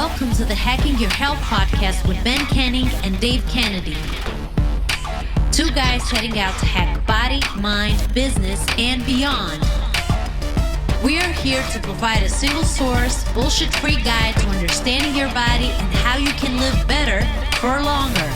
Welcome to the Hacking Your Health podcast with Ben Canning and Dave Kennedy. Two guys heading out to hack body, mind, business, and beyond. We are here to provide a single source, bullshit-free guide to understanding your body and how you can live better for longer.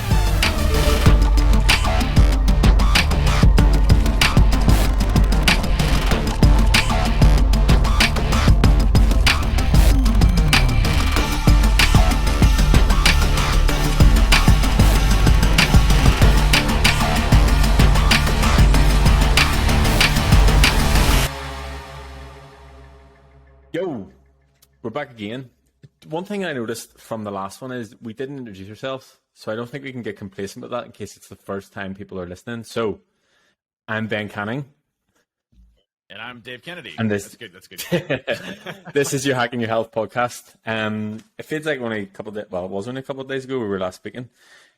Yo, we're back again. One thing I noticed from the last one is we didn't introduce ourselves, so I don't think we can get complacent with that in case it's the first time people are listening. So, I'm Ben Canning. And I'm Dave Kennedy. And that's good. This is your Hacking Your Health podcast. It feels like only a couple of days, well, it was only a couple of days ago we were last speaking.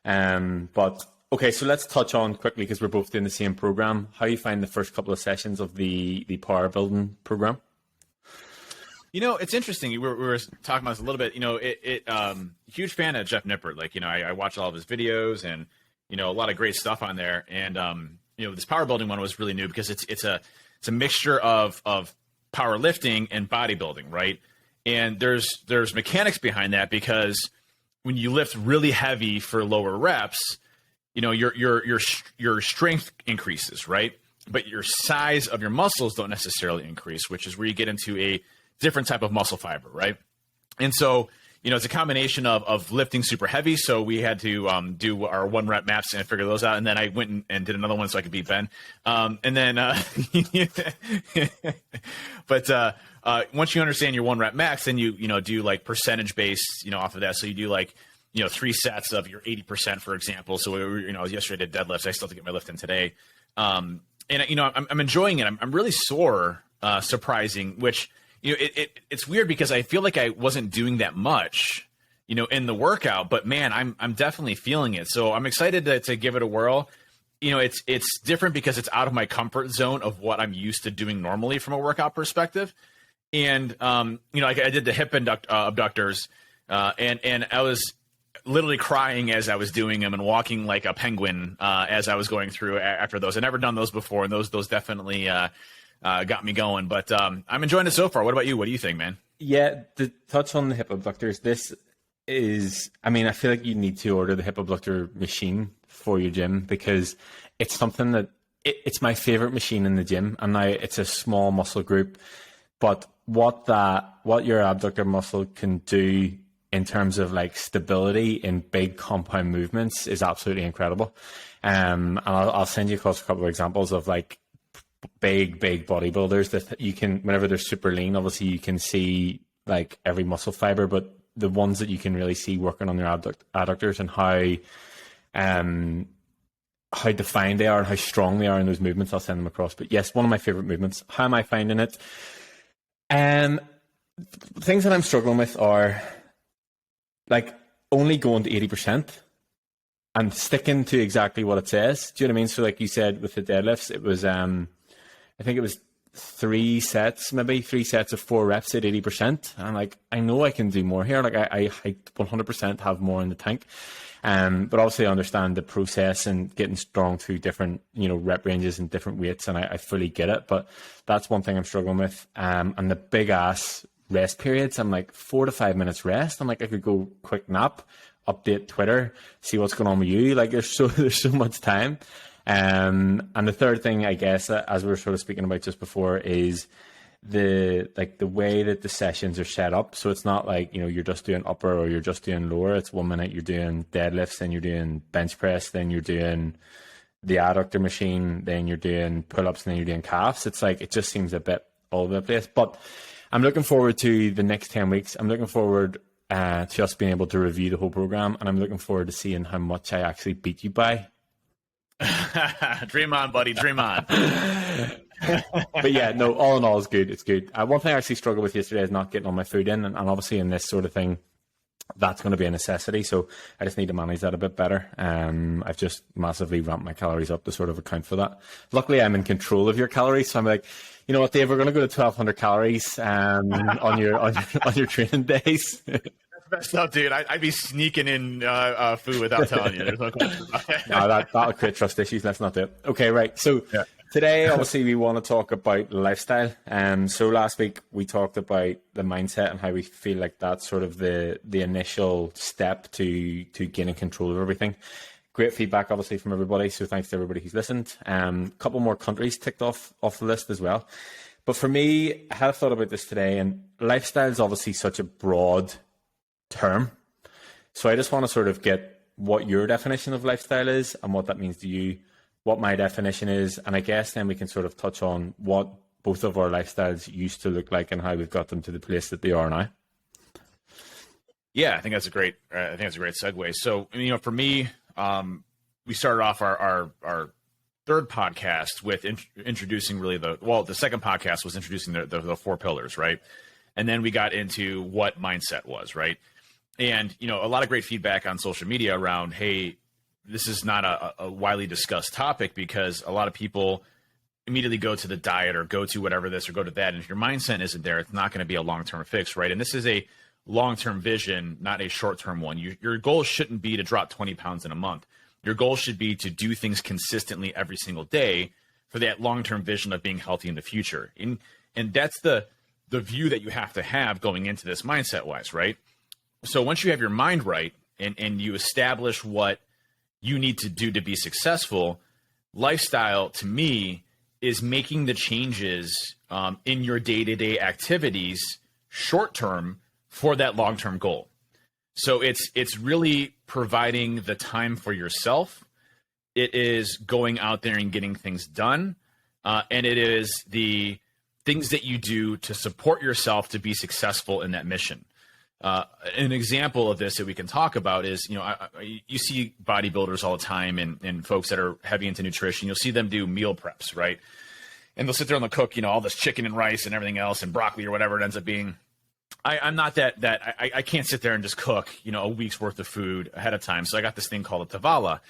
But okay, so let's touch on quickly, because we're both doing the same program, how you find the first couple of sessions of the power building program. You know, it's interesting. We were talking about this a little bit. You know, huge fan of Jeff Nippert. Like, you know, I watch all of his videos, and you know, a lot of great stuff on there. And you know, this power building one was really new because it's a mixture of powerlifting and bodybuilding, right? And there's mechanics behind that, because when you lift really heavy for lower reps, you know, your strength increases, right? But your size of your muscles don't necessarily increase, which is where you get into a different type of muscle fiber, right? And so, you know, it's a combination of lifting super heavy. So we had to do our 1 rep maps and figure those out. And then I went and did another one so I could beat Ben. And then, but once you understand your 1 rep max, then you know, do like percentage based, you know, off of that. So you do like, you know, 3 sets of your 80%, for example. So you know, yesterday I did deadlifts. I still have to get my lift in today. And you know, I'm enjoying it. I'm really sore, surprising, which, you know, it's weird because I feel like I wasn't doing that much, you know, in the workout, but man, I'm definitely feeling it. So I'm excited to give it a whirl. You know, it's different because it's out of my comfort zone of what I'm used to doing normally from a workout perspective. And, you know, I did the hip abductors, and I was literally crying as I was doing them and walking like a penguin, as I was going through after those. I'd never done those before, and those definitely, got me going, but I'm enjoying it so far. What about you? What do you think, man? Yeah, to touch on the hip abductors, this is, I mean, I feel like you need to order the hip abductor machine for your gym, because it's something that, it's my favorite machine in the gym, and now it's a small muscle group, but what your abductor muscle can do in terms of like stability in big compound movements is absolutely incredible. And I'll send you across a couple of examples of like big bodybuilders that you can, whenever they're super lean, obviously you can see like every muscle fiber, but the ones that you can really see working on their adductors and how defined they are and how strong they are in those movements, I'll send them across. But yes, one of my favorite movements. How am I finding it? Things that I'm struggling with are like only going to 80% and sticking to exactly what it says. Do you know what I mean? So like you said with the deadlifts, it was I think it was 3 sets of 4 reps at 80%. And I'm like, I know I can do more here. Like I 100% have more in the tank. But obviously I understand the process and getting strong through different, you know, rep ranges and different weights. And I fully get it, but that's one thing I'm struggling with. And the big ass rest periods, I'm like 4 to 5 minutes rest. I'm like, I could go quick nap, update Twitter, see what's going on with you. Like there's so much time. And the third thing, I guess, as we were sort of speaking about just before, is the way that the sessions are set up. So it's not like, you know, you're just doing upper or you're just doing lower. It's 1 minute you're doing deadlifts, then you're doing bench press, then you're doing the adductor machine, then you're doing pull-ups, and then you're doing calves. It's like, it just seems a bit all over the place. But I'm looking forward to the next 10 weeks. I'm looking forward to us being able to review the whole program, and I'm looking forward to seeing how much I actually beat you by. Dream on, buddy. Dream on. But yeah, no, all in all, it's good. It's good. One thing I actually struggled with yesterday is not getting all my food in, and obviously in this sort of thing, that's going to be a necessity. So I just need to manage that a bit better. I've just massively ramped my calories up to sort of account for that. Luckily, I'm in control of your calories, so I'm like, you know what, Dave, we're going to go to 1,200 calories on your training days. messed up, dude. I'd be sneaking in food without telling you. There's no question about that. No, that'll create trust issues. Let's not do it. Okay, right. So today, obviously, we want to talk about lifestyle. So last week we talked about the mindset and how we feel like that's sort of the initial step to gaining control of everything. Great feedback, obviously, from everybody. So thanks to everybody who's listened. A couple more countries ticked off the list as well. But for me, I had a thought about this today, and lifestyle is obviously such a broad term. So I just want to sort of get what your definition of lifestyle is and what that means to you, what my definition is, and I guess then we can sort of touch on what both of our lifestyles used to look like and how we've got them to the place that they are now. Yeah, I think that's a great segue. So, for me, we started off our third podcast with introducing really the second podcast was introducing the four pillars, right? And then we got into what mindset was, right? And, a lot of great feedback on social media around, hey, this is not a widely discussed topic because a lot of people immediately go to the diet or go to whatever this or go to that. And if your mindset isn't there, it's not going to be a long-term fix, right? And this is a long-term vision, not a short-term one. Your goal shouldn't be to drop 20 pounds in a month. Your goal should be to do things consistently every single day for that long-term vision of being healthy in the future. And that's the view that you have to have going into this mindset-wise, right? So once you have your mind right and you establish what you need to do to be successful, lifestyle to me is making the changes in your day-to-day activities short-term for that long-term goal. So it's really providing the time for yourself. It is going out there and getting things done. And it is the things that you do to support yourself to be successful in that mission. An example of this that we can talk about is, you see bodybuilders all the time and folks that are heavy into nutrition. You'll see them do meal preps, right? And they'll sit there and they'll cook, all this chicken and rice and everything else and broccoli or whatever it ends up being. I'm not I can't sit there and just cook, a week's worth of food ahead of time. So I got this thing called a Tavala,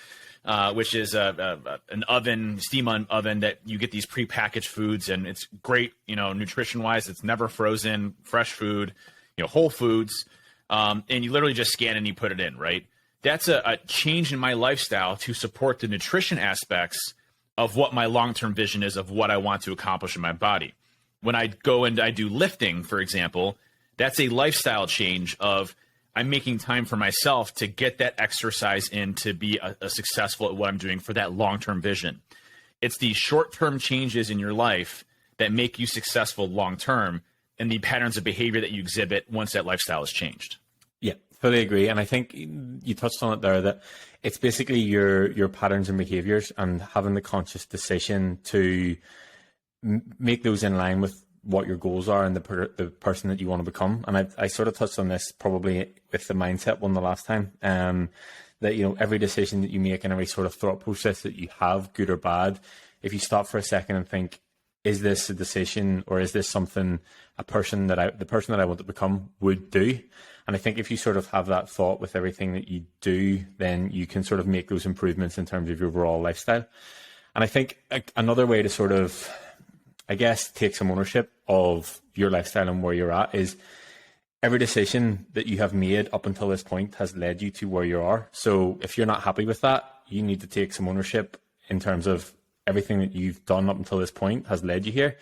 which is an oven, steam oven that you get these prepackaged foods, and it's great, nutrition wise. It's never frozen, fresh food, whole foods, and you literally just scan and you put it in, right? That's a change in my lifestyle to support the nutrition aspects of what my long-term vision is of what I want to accomplish in my body. When I go and I do lifting, for example, that's a lifestyle change of I'm making time for myself to get that exercise in to be a successful at what I'm doing for that long-term vision. It's the short-term changes in your life that make you successful long-term and the patterns of behavior that you exhibit once that lifestyle has changed. Yeah, fully agree. And I think you touched on it there, that it's basically your patterns and behaviors and having the conscious decision to make those in line with what your goals are and the person that you want to become. And I sort of touched on this probably with the mindset one the last time, that, every decision that you make and every sort of thought process that you have, good or bad, if you stop for a second and think, is this a decision or is this something the person that I want to become would do? And I think if you sort of have that thought with everything that you do, then you can sort of make those improvements in terms of your overall lifestyle. And I think another way to sort of, I guess, take some ownership of your lifestyle and where you're at is every decision that you have made up until this point has led you to where you are. So if you're not happy with that, you need to take some ownership in terms of everything that you've done up until this point has led you here.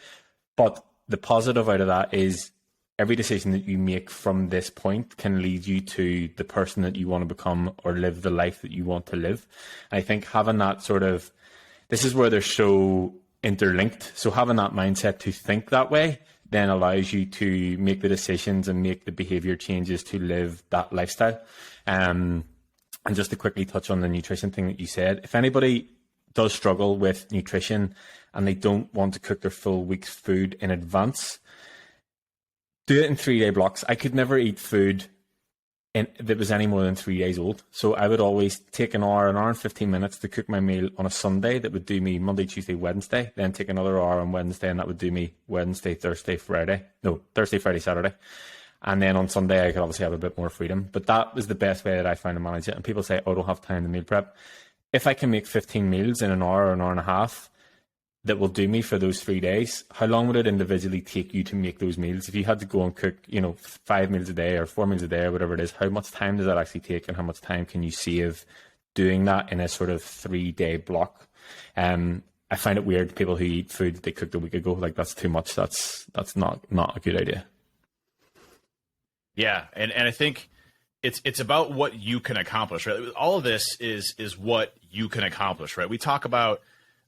But the positive out of that is every decision that you make from this point can lead you to the person that you want to become or live the life that you want to live. And I think having that sort of, this is where they're so interlinked. So having that mindset to think that way then allows you to make the decisions and make the behavior changes to live that lifestyle. And just to quickly touch on the nutrition thing that you said, if anybody does struggle with nutrition and they don't want to cook their full week's food in advance, do it in 3-day blocks. I could never eat food that was any more than 3 days old. So I would always take an hour and 15 minutes to cook my meal on a Sunday. That would do me Monday, Tuesday, Wednesday. Then take another hour on Wednesday, and that would do me Wednesday, Thursday, Friday. No, Thursday, Friday, Saturday. And then on Sunday, I could obviously have a bit more freedom. But that was the best way that I found to manage it. And people say, oh, I don't have time to meal prep. If I can make 15 meals in an hour or an hour and a half, that will do me for those 3 days, how long would it individually take you to make those meals? If you had to go and cook, 5 meals a day or 4 meals a day or whatever it is, how much time does that actually take, and how much time can you save doing that in a sort of 3-day block? I find it weird, people who eat food that they cooked a week ago, like that's too much. That's not a good idea. Yeah, and I think it's about what you can accomplish, right? All of this is what you can accomplish, right? We talk about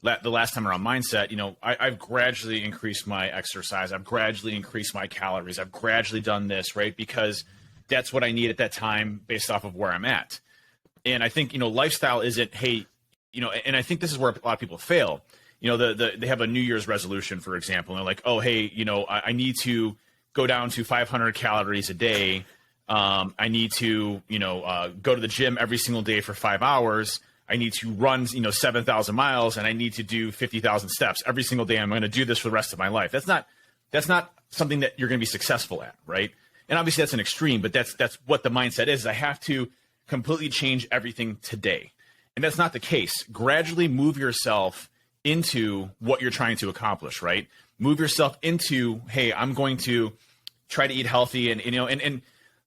the last time around mindset. I've gradually increased my exercise. I've gradually increased my calories. I've gradually done this, right? Because that's what I need at that time based off of where I'm at. And I think, lifestyle isn't, hey, and I think this is where a lot of people fail. They have a New Year's resolution, for example, and they're like, oh, hey, I need to go down to 500 calories a day. I need to, go to the gym every single day for 5 hours. I need to run, 7,000 miles, and I need to do 50,000 steps every single day. I'm going to do this for the rest of my life. That's not something that you're going to be successful at, right? And obviously that's an extreme, but that's what the mindset is. I have to completely change everything today. And that's not the case. Gradually move yourself into what you're trying to accomplish, right? Move yourself into, hey, I'm going to try to eat healthy, and a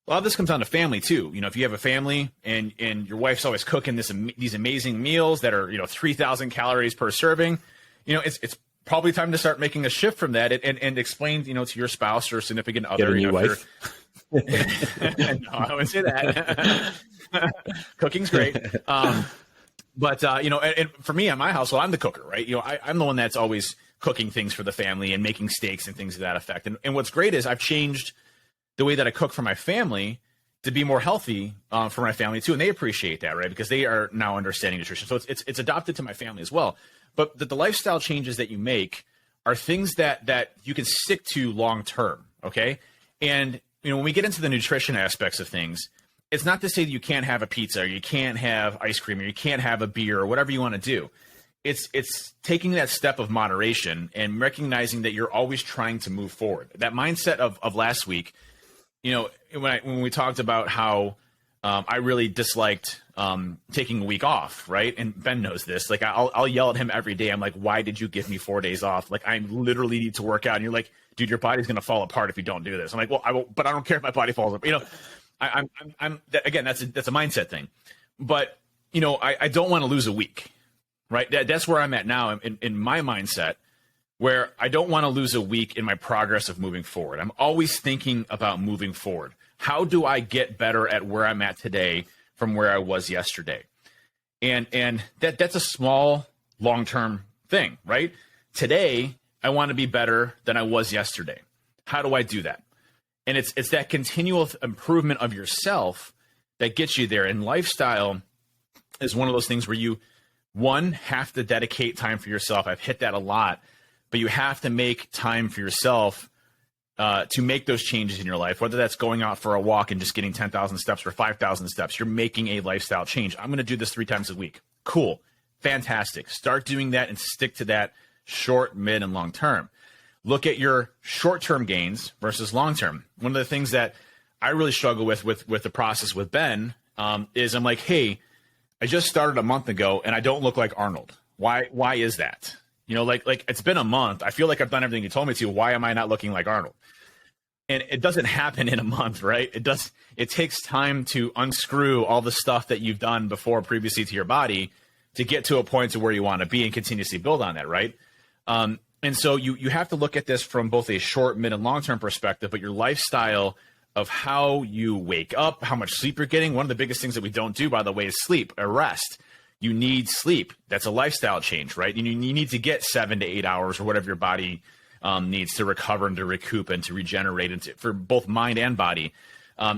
lot of this comes down to family too. If you have a family and your wife's always cooking these amazing meals that are 3,000 calories per serving, it's probably time to start making a shift from that and explain to your spouse or significant other. Get a new wife. No, I wouldn't say that. Cooking's great. But and for me, in my household, I'm the cooker, right? I'm the one that's always cooking things for the family and making steaks and things to that effect. And what's great is I've changed the way that I cook for my family to be more healthy for my family too, and they appreciate that, right? Because they are now understanding nutrition, so it's adopted to my family as well. But the lifestyle changes that you make are things that you can stick to long term, okay? And when we get into the nutrition aspects of things, it's not to say that you can't have a pizza or you can't have ice cream or you can't have a beer or whatever you want to do. It's taking that step of moderation and recognizing that you're always trying to move forward. That mindset of last week, when we talked about how I really disliked taking a week off, right? And Ben knows this. Like I'll yell at him every day. I'm like, why did you give me 4 days off? Like I literally need to work out. And you're like, dude, your body's gonna fall apart if you don't do this. I'm like, well, I won't, but I don't care if my body falls apart. I'm again, that's a mindset thing. But I don't want to lose a week, right? That's where I'm at now in my mindset, where I don't want to lose a week in my progress of moving forward. I'm always thinking about moving forward. How do I get better at where I'm at today from where I was yesterday? And that's a small, long-term thing, right? Today, I want to be better than I was yesterday. How do I do that? And it's that continual improvement of yourself that gets you there. And lifestyle is one of those things where you, one, have to dedicate time for yourself. I've hit that a lot. But you have to make time for yourself to make those changes in your life, whether that's going out for a walk and just getting 10,000 steps or 5,000 steps. You're making a lifestyle change. I'm going to do this 3 times a week. Cool. Fantastic. Start doing that and stick to that short, mid, and long term. Look at your short-term gains versus long-term. One of the things that I really struggle with the process with Ben is I'm like, hey, I just started a month ago and I don't look like Arnold. Why is that? Like it's been a month. I feel like I've done everything you told me to. Why am I not looking like Arnold? And it doesn't happen in a month, right? It takes time to unscrew all the stuff that you've done before previously to your body to get to a point to where you want to be and continuously build on that, right? And so you have to look at this from both a short, mid, and long-term perspective, but your lifestyle of how you wake up, how much sleep you're getting. One of the biggest things that we don't do, by the way, is sleep or rest. You need sleep. That's a lifestyle change, right? You need to get 7 to 8 hours or whatever your body needs to recover and to recoup and to regenerate and for both mind and body.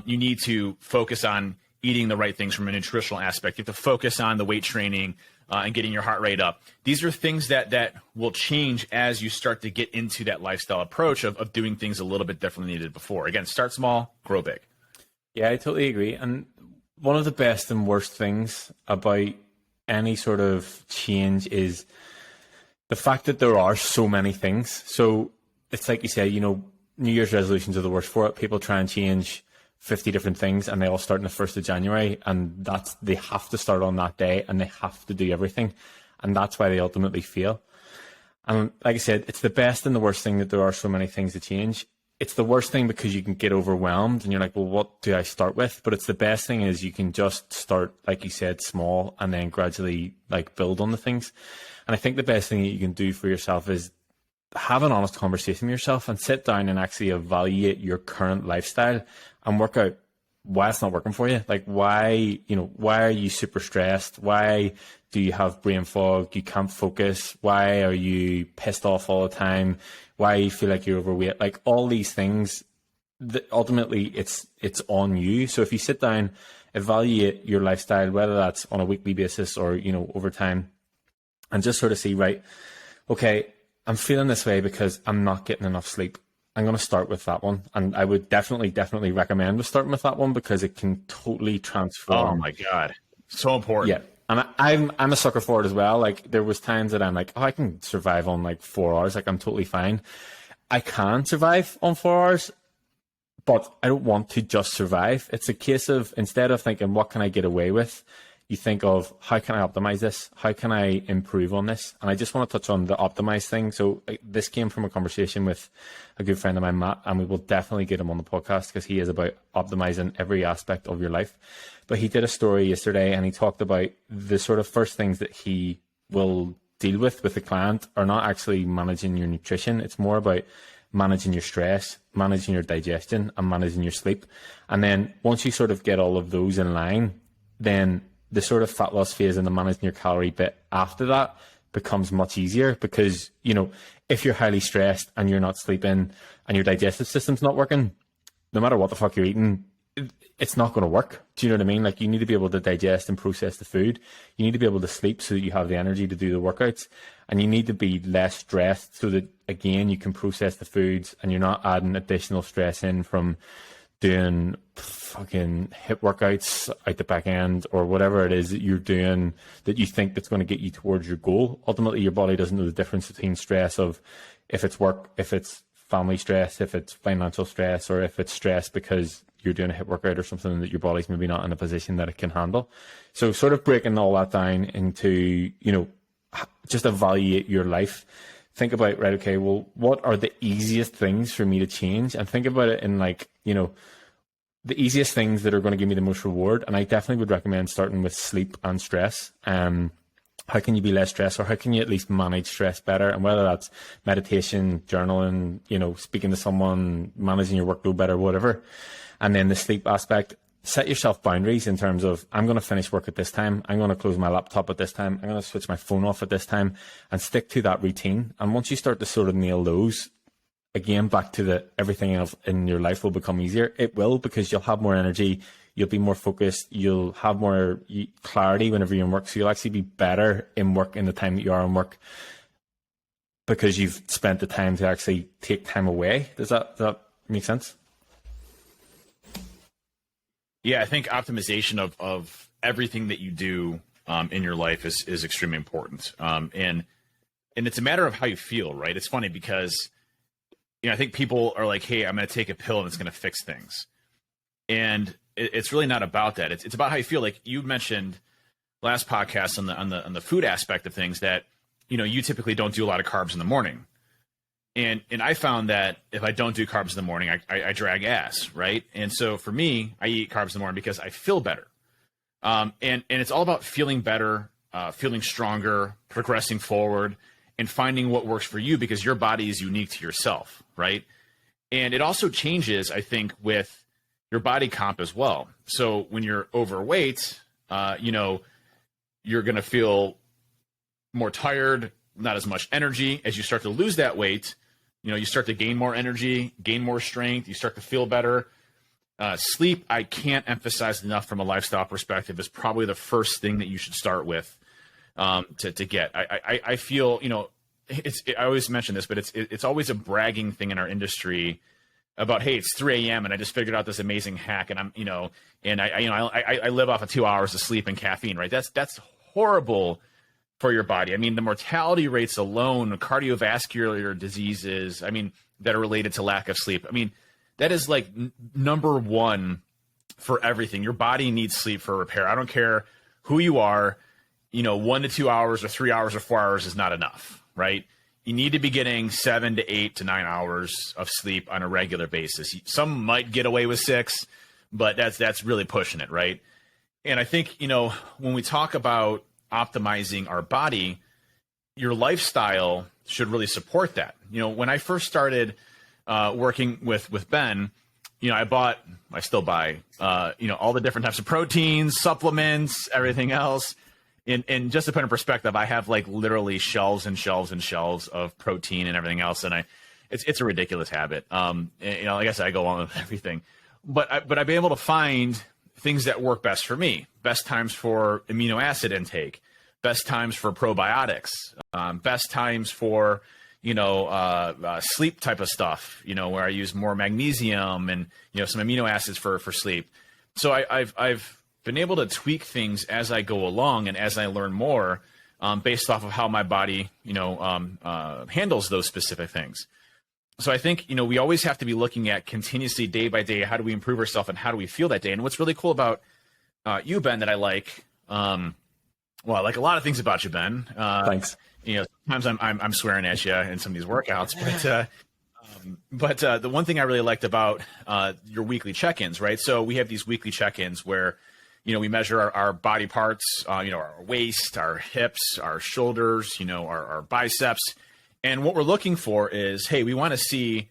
You need to focus on eating the right things from a nutritional aspect. You have to focus on the weight training and getting your heart rate up. These are things that will change as you start to get into that lifestyle approach of doing things a little bit differently than you did before. Again, start small, grow big. Yeah, I totally agree. And one of the best and worst things about any sort of change is the fact that there are so many things. So it's like you say, New Year's resolutions are the worst for it. People try and change 50 different things and they all start on the 1st of January, and they have to start on that day and they have to do everything. And that's why they ultimately fail. And like I said, it's the best and the worst thing that there are so many things to change. It's the worst thing because you can get overwhelmed and you're like, well, what do I start with? But it's the best thing is you can just start, like you said, small and then gradually like build on the things. And I think the best thing that you can do for yourself is have an honest conversation with yourself and sit down and actually evaluate your current lifestyle and work out why it's not working for you. Like why are you super stressed? Why do you have brain fog? You can't focus. Why are you pissed off all the time? Why you feel like you're overweight? Like all these things, ultimately it's on you. So if you sit down, evaluate your lifestyle, whether that's on a weekly basis or, over time, and just sort of see, right, okay, I'm feeling this way because I'm not getting enough sleep. I'm going to start with that one. And I would definitely recommend starting with that one because it can totally transform. Oh my God. So important. Yeah. And I'm a sucker for it as well. Like there was times that I'm like, oh, I can survive on like 4 hours. Like I'm totally fine. I can survive on 4 hours, but I don't want to just survive. It's a case of instead of thinking, what can I get away with? You think of how can I optimize this? How can I improve on this? And I just want to touch on the optimize thing. So this came from a conversation with a good friend of mine, Matt, and we will definitely get him on the podcast because he is about optimizing every aspect of your life. But he did a story yesterday and he talked about the sort of first things that he will deal with the client are not actually managing your nutrition. It's more about managing your stress, managing your digestion, and managing your sleep. And then once you sort of get all of those in line, then the sort of fat loss phase and the managing your calorie bit after that becomes much easier because, if you're highly stressed and you're not sleeping and your digestive system's not working, no matter what the fuck you're eating, it's not going to work. Do you know what I mean? Like you need to be able to digest and process the food. You need to be able to sleep so that you have the energy to do the workouts, and you need to be less stressed so that again, you can process the foods and you're not adding additional stress in from doing fucking hip workouts out the back end or whatever it is that you're doing that you think that's going to get you towards your goal. Ultimately, your body doesn't know the difference between stress of if it's work, if it's family stress, if it's financial stress, or if it's stress because you're doing a hip workout or something that your body's maybe not in a position that it can handle. So sort of breaking all that down into, just evaluate your life. Think about, right, okay, well, what are the easiest things for me to change? And think about it in like, the easiest things that are going to give me the most reward. And I definitely would recommend starting with sleep and stress. How can you be less stressed, or how can you at least manage stress better? And whether that's meditation, journaling, speaking to someone, managing your workload better, whatever. And then the sleep aspect, set yourself boundaries in terms of, I'm going to finish work at this time. I'm going to close my laptop at this time. I'm going to switch my phone off at this time and stick to that routine. And once you start to sort of nail those, again, back to everything else in your life will become easier. It will, because you'll have more energy. You'll be more focused. You'll have more clarity whenever you're in work. So you'll actually be better in work in the time that you are in work because you've spent the time to actually take time away. Does that make sense? Yeah, I think optimization of everything that you do in your life is extremely important. And it's a matter of how you feel, right? It's funny because, I think people are like, hey, I'm going to take a pill and it's going to fix things. And it's really not about that. It's about how you feel. Like you mentioned last podcast on the food aspect of things that, you typically don't do a lot of carbs in the morning. And I found that if I don't do carbs in the morning, I drag ass, right? And so for me, I eat carbs in the morning because I feel better. And it's all about feeling better, feeling stronger, progressing forward, and finding what works for you because your body is unique to yourself, right? And it also changes, I think, with your body comp as well. So when you're overweight, you're going to feel more tired, not as much energy. As you start to lose that weight, you start to gain more energy, gain more strength, you start to feel better. Sleep, I can't emphasize enough from a lifestyle perspective, is probably the first thing that you should start with to get. I feel, I always mention this, but it's always a bragging thing in our industry about, hey, it's 3 a.m. and I just figured out this amazing hack, and I live off of 2 hours of sleep and caffeine, right? That's horrible for your body. I mean, the mortality rates alone, cardiovascular diseases, that are related to lack of sleep. That is like number one for everything. Your body needs sleep for repair. I don't care who you are, 1 to 2 hours or 3 hours or 4 hours is not enough, right? you need to be getting 7 to 8 to 9 hours of sleep on a regular basis. Some might get away with 6, but that's really pushing it, right? And I think, when we talk about optimizing our body, your lifestyle should really support that. When I first started working with Ben, I still buy, all the different types of proteins, supplements, everything else. And just to put in perspective, I have like literally shelves and shelves and shelves of protein and everything else. And it's a ridiculous habit. Like I said, I go on with everything, but I've been able to find things that work best for me. Best times for amino acid intake, best times for probiotics, best times for, sleep type of stuff, where I use more magnesium and, some amino acids for sleep. So I've been able to tweak things as I go along and as I learn more, based off of how my body, handles those specific things. So I think, we always have to be looking at continuously day by day, how do we improve ourselves and how do we feel that day? And what's really cool about you, Ben, that I like, I like a lot of things about you, Ben. Thanks. Sometimes I'm swearing at you in some of these workouts, but the one thing I really liked about your weekly check-ins, right? So we have these weekly check-ins where, we measure our body parts, our waist, our hips, our shoulders, our biceps. And what we're looking for is, hey, we want to see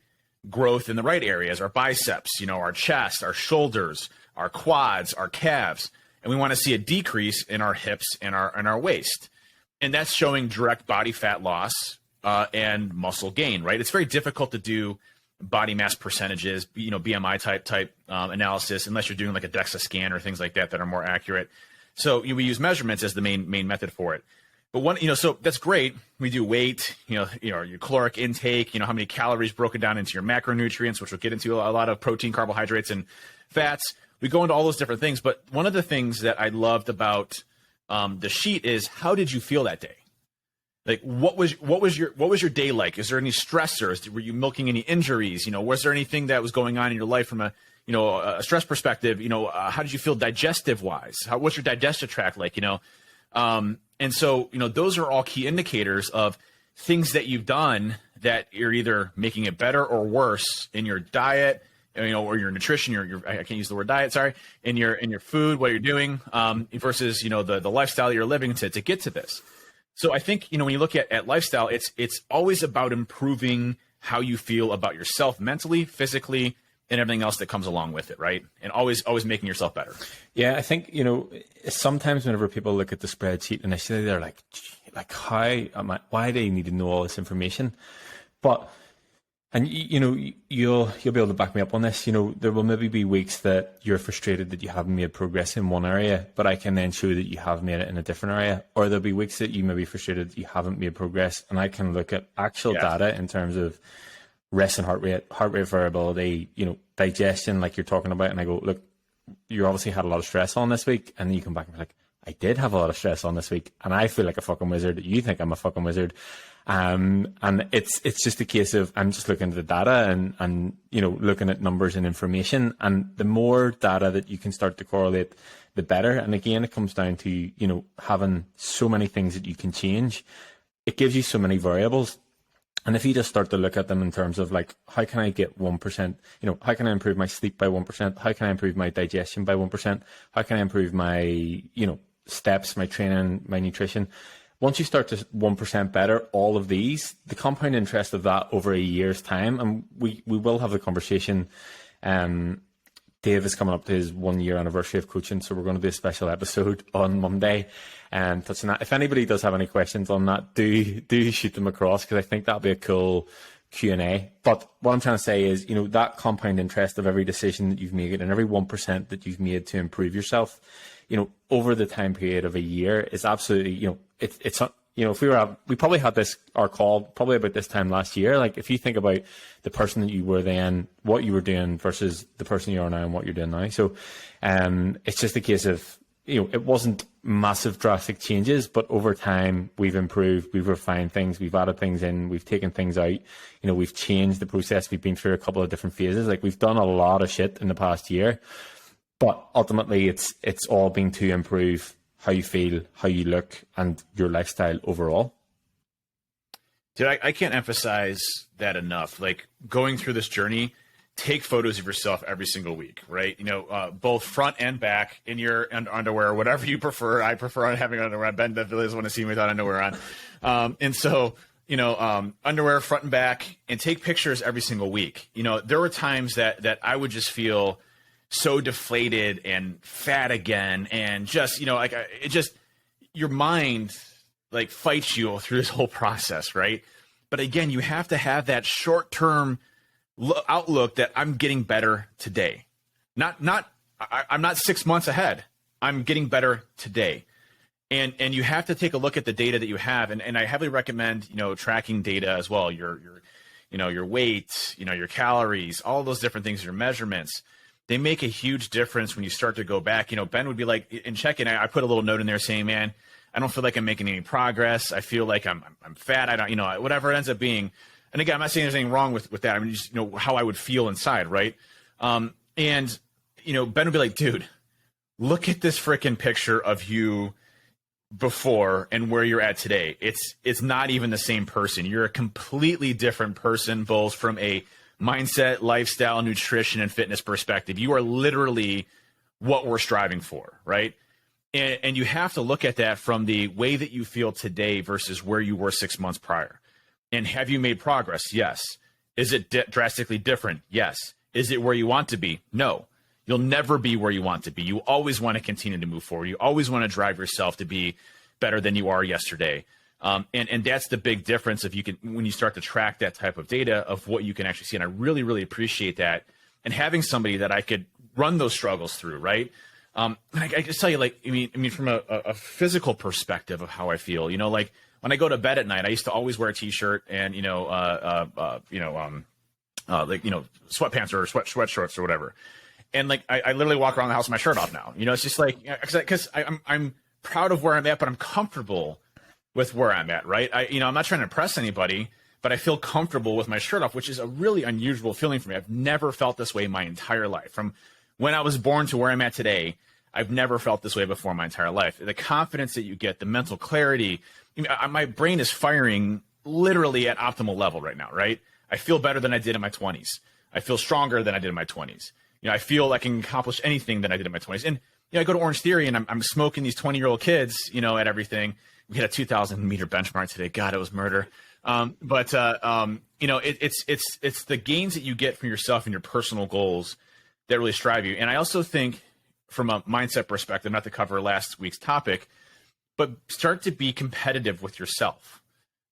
growth in the right areas, our biceps, our chest, our shoulders, our quads, our calves. And we want to see a decrease in our hips and our waist. And that's showing direct body fat loss and muscle gain, right? It's very difficult to do body mass percentages, BMI type analysis, unless you're doing like a DEXA scan or things like that are more accurate. So we use measurements as the main method for it. But so that's great. We do weight, your caloric intake, how many calories broken down into your macronutrients, which we'll get into a lot of protein, carbohydrates, and fats. We go into all those different things. But one of the things that I loved about the sheet is, how did you feel that day? Like, what was your day like? Is there any stressors? Were you milking any injuries? Was there anything that was going on in your life from a stress perspective? How did you feel digestive wise? What's your digestive tract like? And so, those are all key indicators of things that you've done that you're either making it better or worse in your diet, or your nutrition, I can't use the word diet, sorry, in your food, what you're doing, versus, the lifestyle that you're living to get to this. So I think, when you look at lifestyle, it's always about improving how you feel about yourself mentally, physically, and everything else that comes along with it, right? And always making yourself better. Yeah, I think, sometimes whenever people look at the spreadsheet initially, they're like, why do they need to know all this information? But, and you'll be able to back me up on this. There will maybe be weeks that you're frustrated that you haven't made progress in one area, but I can then show that you have made it in a different area. Or there'll be weeks that you may be frustrated that you haven't made progress, and I can look at actual data in terms of rest and heart rate variability, digestion, like you're talking about. And I go, look, you obviously had a lot of stress on this week. And then you come back and be like, I did have a lot of stress on this week, and I feel like a fucking wizard. You think I'm a fucking wizard. And it's just a case of, I'm just looking at the data and looking at numbers and information. And the more data that you can start to correlate, the better. And again, it comes down to, having so many things that you can change. It gives you so many variables. And if you just start to look at them in terms of like, how can I get 1%? How can I improve my sleep by 1%? How can I improve my digestion by 1%? How can I improve my, steps, my training, my nutrition? Once you start to 1% better, all of these, the compound interest of that over a year's time, and we will have the conversation. Dave is coming up to his 1 year anniversary of coaching, so we're going to do a special episode on Monday and touching that. If anybody does have any questions on that, do shoot them across, because I think that'll be a cool Q&A. But what I'm trying to say is, that compound interest of every decision that you've made and every 1% that you've made to improve yourself, over the time period of a year is absolutely, it's if we probably had our call probably about this time last year. Like, if you think about the person that you were then, what you were doing versus the person you are now and what you're doing now. So, it's just a case of, it wasn't massive drastic changes, but over time we've improved, we've refined things, we've added things in, we've taken things out, we've changed the process. We've been through a couple of different phases. Like, we've done a lot of shit in the past year, but ultimately it's all been to improve how you feel, how you look, and your lifestyle overall. Dude, I can't emphasize that enough. Like, going through this journey, take photos of yourself every single week, right? You know, both front and back in your underwear, whatever you prefer. I prefer having underwear. Ben definitely doesn't want to see me without underwear on. And so, you know, underwear front and back, and take pictures every single week. You know, there were times that I would just feel so deflated and fat again, and just, you know, like, it just, your mind like fights you through this whole process, right? But again, you have to have that short-term outlook that I'm getting better today. I'm not 6 months ahead. I'm getting better today. And you have to take a look at the data that you have. And I heavily recommend, you know, tracking data as well. Your weight, you know, your calories, all those different things, your measurements. They make a huge difference when you start to go back. You know, Ben would be like, in checking, I put a little note in there saying, man, I don't feel like I'm making any progress. I feel like I'm fat. I don't, you know, whatever it ends up being. And again, I'm not saying there's anything wrong with that. I mean, just, you know, how I would feel inside, right? And, you know, Ben would be like, dude, look at this freaking picture of you before and where you're at today. It's not even the same person. You're a completely different person, both from a mindset, lifestyle, nutrition, and fitness perspective. You are literally what we're striving for, right? And you have to look at that from the way that you feel today versus where you were 6 months prior. And have you made progress? Yes. Is it drastically different? Yes. Is it where you want to be? No. You'll never be where you want to be. You always want to continue to move forward. You always want to drive yourself to be better than you are yesterday. And that's the big difference when you start to track that type of data of what you can actually see. And I really, really appreciate that. And having somebody that I could run those struggles through, right? And I just tell you, like, I mean, from a physical perspective of how I feel, you know, like when I go to bed at night, I used to always wear a t-shirt and, like, sweatpants or sweat shorts or whatever. And like, I literally walk around the house with my shirt off now. You know, it's just like, because I'm proud of where I'm at, but I'm comfortable with where I'm at, right? I'm not trying to impress anybody, but I feel comfortable with my shirt off, which is a really unusual feeling for me. I've never felt this way my entire life. From when I was born to where I'm at today, I've never felt this way before my entire life. The confidence that you get, the mental clarity, my brain is firing literally at optimal level right now, right? I feel better than I did in my 20s. I feel stronger than I did in my 20s. You know, I feel I can accomplish anything that I did in my 20s. And, you know, I go to Orange Theory and I'm smoking these 20-year-old kids, you know, at everything. We hit a 2,000 meter benchmark today. God, it was murder. It's the gains that you get from yourself and your personal goals that really strive you. And I also think from a mindset perspective, not to cover last week's topic, but start to be competitive with yourself.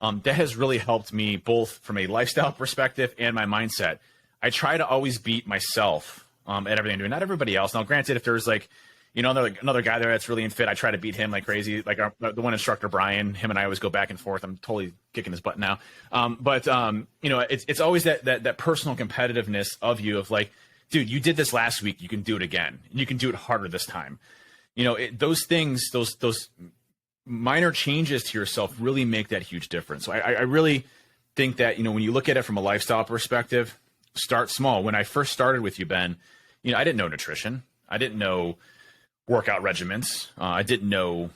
That has really helped me both from a lifestyle perspective and my mindset. I try to always beat myself at everything I'm doing, not everybody else. Now, granted, if there's like, you know, another guy there that's really in fit, I try to beat him like crazy. Like the one instructor, Brian, him and I always go back and forth. I'm totally kicking his butt now. It's always that personal competitiveness of you of like, dude, you did this last week. You can do it again. You can do it harder this time. You know, those things, those minor changes to yourself really make that huge difference. So I really think that, you know, when you look at it from a lifestyle perspective, start small. When I first started with you, Ben, you know, I didn't know nutrition. I didn't know workout regimens. I didn't know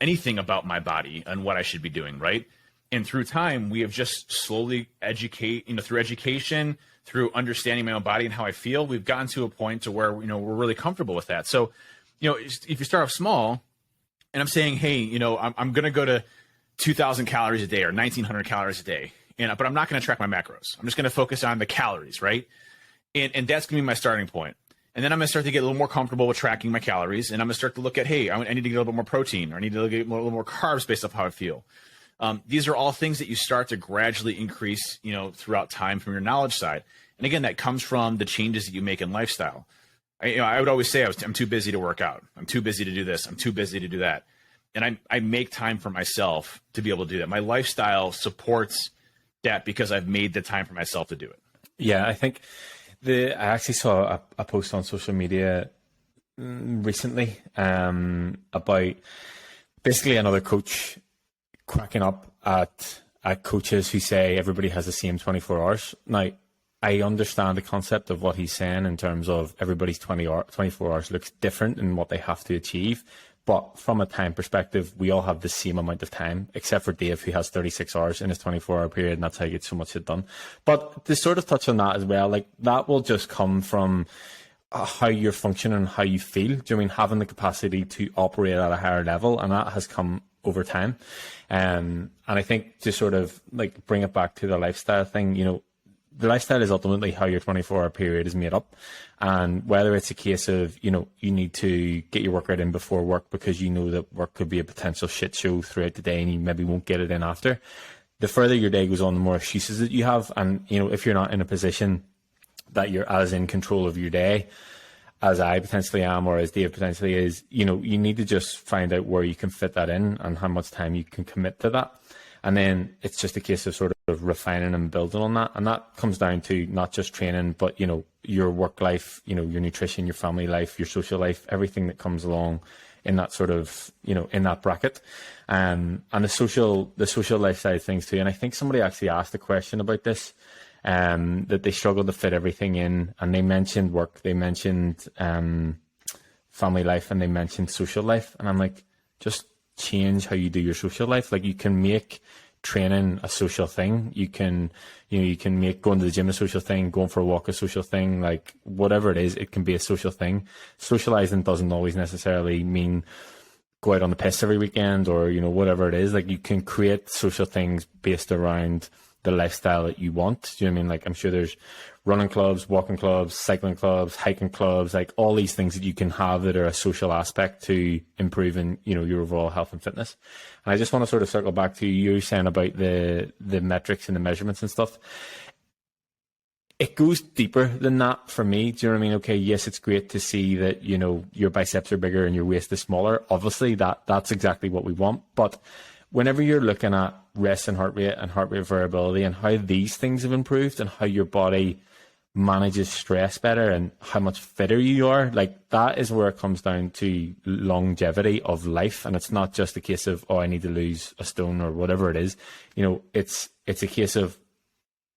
anything about my body and what I should be doing, right? And through time, we have just slowly through education, through understanding my own body and how I feel, we've gotten to a point to where, you know, we're really comfortable with that. So, you know, if you start off small and I'm saying, hey, you know, I'm going to go to 2,000 calories a day or 1,900 calories a day, but I'm not going to track my macros. I'm just going to focus on the calories, right? And that's going to be my starting point. And then I'm going to start to get a little more comfortable with tracking my calories. And I'm going to start to look at, hey, I need to get a little bit more protein, or I need to get a little more carbs based off how I feel. These are all things that you start to gradually increase, you know, throughout time from your knowledge side. And again, that comes from the changes that you make in lifestyle. I would always say I'm too busy to work out. I'm too busy to do this. I'm too busy to do that. And I make time for myself to be able to do that. My lifestyle supports that because I've made the time for myself to do it. Yeah, I think I actually saw a post on social media recently about basically another coach cracking up at coaches who say everybody has the same 24 hours. Now, I understand the concept of what he's saying in terms of everybody's 24 hours looks different in what they have to achieve. But from a time perspective, we all have the same amount of time, except for Dave, who has 36 hours in his 24-hour period, and that's how he gets so much shit done. But to sort of touch on that as well, like that will just come from how you're functioning and how you feel. Do you know what I mean? Having the capacity to operate at a higher level, and that has come over time. And I think to sort of like bring it back to the lifestyle thing, you know, the lifestyle is ultimately how your 24-hour period is made up. And whether it's a case of, you know, you need to get your workout in before work because you know that work could be a potential shit show throughout the day and you maybe won't get it in after. The further your day goes on, the more excuses that you have. And, you know, if you're not in a position that you're as in control of your day as I potentially am, or as Dave potentially is, you know, you need to just find out where you can fit that in and how much time you can commit to that. And then it's just a case of sort of refining and building on that. And that comes down to not just training, but, you know, your work life, you know, your nutrition, your family life, your social life, everything that comes along in that sort of, you know, in that bracket. And the social life side of things too. And I think somebody actually asked a question about this, that they struggle to fit everything in. And they mentioned work, they mentioned family life, and they mentioned social life. And I'm like, just change how you do your social life. Like, you can make training a social thing. You can make going to the gym a social thing, going for a walk a social thing, like whatever it is, it can be a social thing. Socializing doesn't always necessarily mean go out on the piss every weekend, or, you know, whatever it is. Like, you can create social things based around the lifestyle that you want. Do you know what I mean? Like, I'm sure there's running clubs, walking clubs, cycling clubs, hiking clubs, like all these things that you can have that are a social aspect to improving, you know, your overall health and fitness. And I just want to sort of circle back to you saying about the metrics and the measurements and stuff. It goes deeper than that for me. Do you know what I mean? Okay, yes, it's great to see that, you know, your biceps are bigger and your waist is smaller. Obviously, that's exactly what we want. But whenever you're looking at rest and heart rate variability and how these things have improved and how your body manages stress better and how much fitter you are, like, that is where it comes down to longevity of life. And it's not just a case of, oh, I need to lose a stone or whatever it is. You know, it's a case of,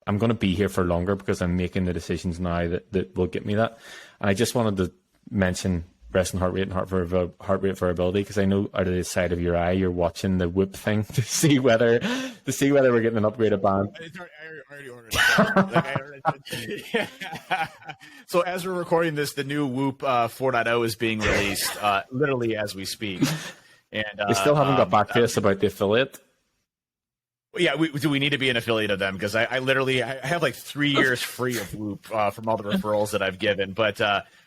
I'm going to be here for longer because I'm making the decisions now that will get me that. And I just wanted to mention rest and heart rate and variability, because I know out of the side of your eye you're watching the Whoop thing to see whether we're getting an upgraded band. I already ordered it. So as we're recording this, the new Whoop 4.0 is being released literally as we speak. And they still haven't got back to us about the affiliate. Yeah, do we need to be an affiliate of them? Because I literally have like 3 years free of Whoop from all the referrals that I've given. But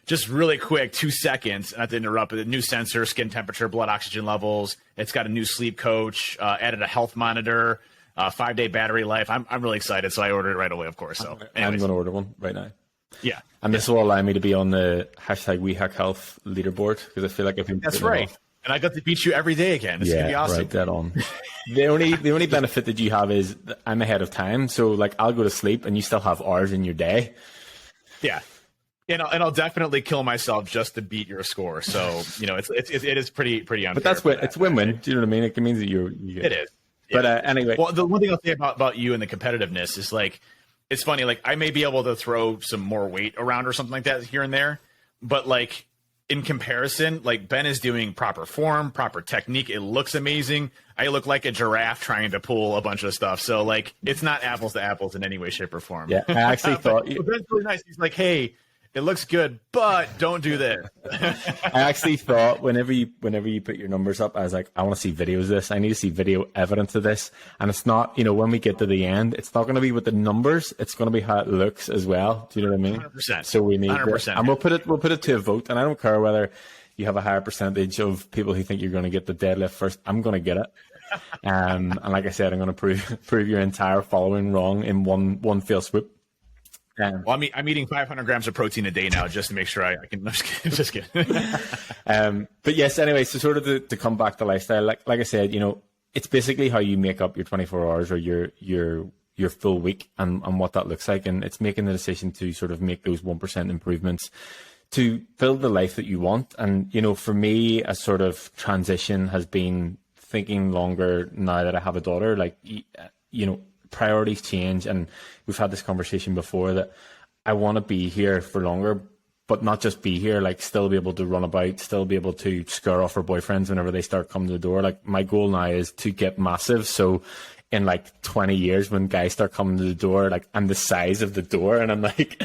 just really quick, 2 seconds, not to interrupt, but a new sensor, skin temperature, blood oxygen levels. It's got a new sleep coach, added a health monitor, 5-day battery life. I'm really excited, so I ordered it right away, of course. So I'm going to order one right now. Yeah. And this will allow me to be on the #WeHackHealth leaderboard, because I feel like I've been. That's right. And I got to beat you every day again. It's going to be awesome. Right, dead on. The only benefit that you have is that I'm ahead of time. So, like, I'll go to sleep and you still have hours in your day. Yeah. And I'll definitely kill myself just to beat your score. So, you know, it is pretty unfair. But it's win-win. Do you know what I mean? It means that you get it. It is. Yeah. But anyway. Well, the one thing I'll say about you and the competitiveness is, like, it's funny. Like, I may be able to throw some more weight around or something like that here and there. But, like, in comparison, like, Ben is doing proper form, proper technique. It looks amazing. I look like a giraffe trying to pull a bunch of stuff. So, like, it's not apples to apples in any way, shape, or form. Yeah, I actually thought Ben's really nice. He's like, hey, it looks good, but don't do this. I actually thought whenever you put your numbers up, I was like, I want to see videos of this. I need to see video evidence of this. And it's not, you know, when we get to the end, it's not going to be with the numbers. It's going to be how it looks as well. Do you know what I mean? 100%. So we need 100%. And we'll put it to a vote. And I don't care whether you have a higher percentage of people who think you're going to get the deadlift first. I'm going to get it. And like I said, I'm going to prove your entire following wrong in one fell swoop. Well, I'm eating 500 grams of protein a day now just to make sure I can. Just kidding. But yes, anyway, so sort of to come back to lifestyle, like I said, you know, it's basically how you make up your 24 hours or your full week and what that looks like. And it's making the decision to sort of make those 1% improvements to build the life that you want. And, you know, for me, a sort of transition has been thinking longer now that I have a daughter, like, you know, priorities change. And we've had this conversation before that I want to be here for longer, but not just be here, like still be able to run about, still be able to scare off our boyfriends whenever they start coming to the door. Like my goal now is to get massive. So in like 20 years, when guys start coming to the door, like I'm the size of the door, and I'm like,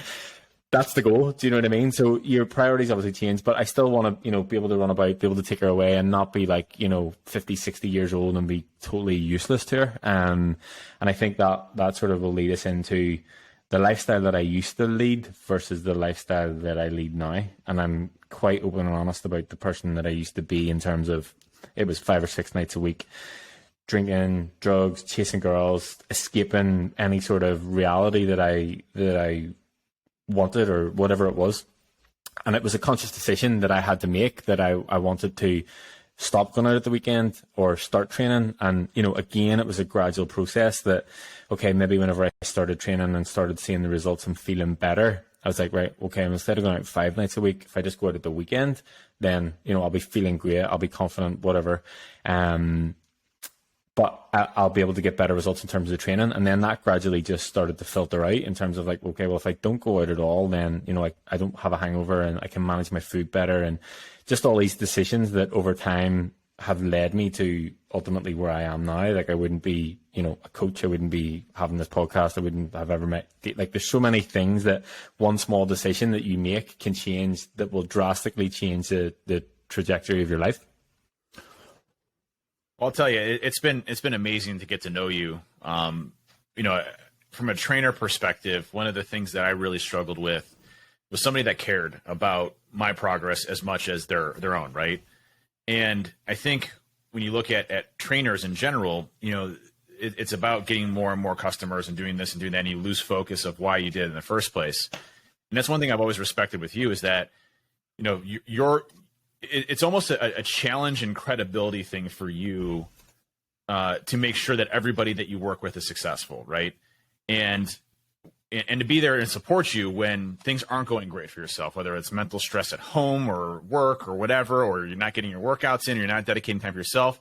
that's the goal. Do you know what I mean? So your priorities obviously change, but I still want to, be able to run about, be able to take her away and not be like, 50, 60 years old and be totally useless to her. And I think that sort of will lead us into the lifestyle that I used to lead versus the lifestyle that I lead now. And I'm quite open and honest about the person that I used to be, in terms of it was 5 or 6 nights a week, drinking, drugs, chasing girls, escaping any sort of reality that I wanted or whatever it was. And it was a conscious decision that I had to make, that I wanted to stop going out at the weekend or start training. And, again, it was a gradual process that, okay, maybe whenever I started training and started seeing the results and feeling better, I was like, right, okay, instead of going out 5 nights a week, if I just go out at the weekend, then, I'll be feeling great, I'll be confident, whatever. But I'll be able to get better results in terms of the training. And then that gradually just started to filter out in terms of like, okay, well, if I don't go out at all, then, I don't have a hangover and I can manage my food better. And just all these decisions that over time have led me to ultimately where I am now. Like I wouldn't be, a coach. I wouldn't be having this podcast. I wouldn't have ever met, like there's so many things that one small decision that you make can change, that will drastically change the trajectory of your life. I'll tell you, it's been amazing to get to know you. From a trainer perspective, one of the things that I really struggled with was somebody that cared about my progress as much as their own, right? And I think when you look at trainers in general, it's about getting more and more customers and doing this and doing that, and you lose focus of why you did it in the first place. And that's one thing I've always respected with you, is that, it's almost a challenge and credibility thing for you to make sure that everybody that you work with is successful, right? And to be there and support you when things aren't going great for yourself, whether it's mental stress at home or work or whatever, or you're not getting your workouts in, or you're not dedicating time for yourself,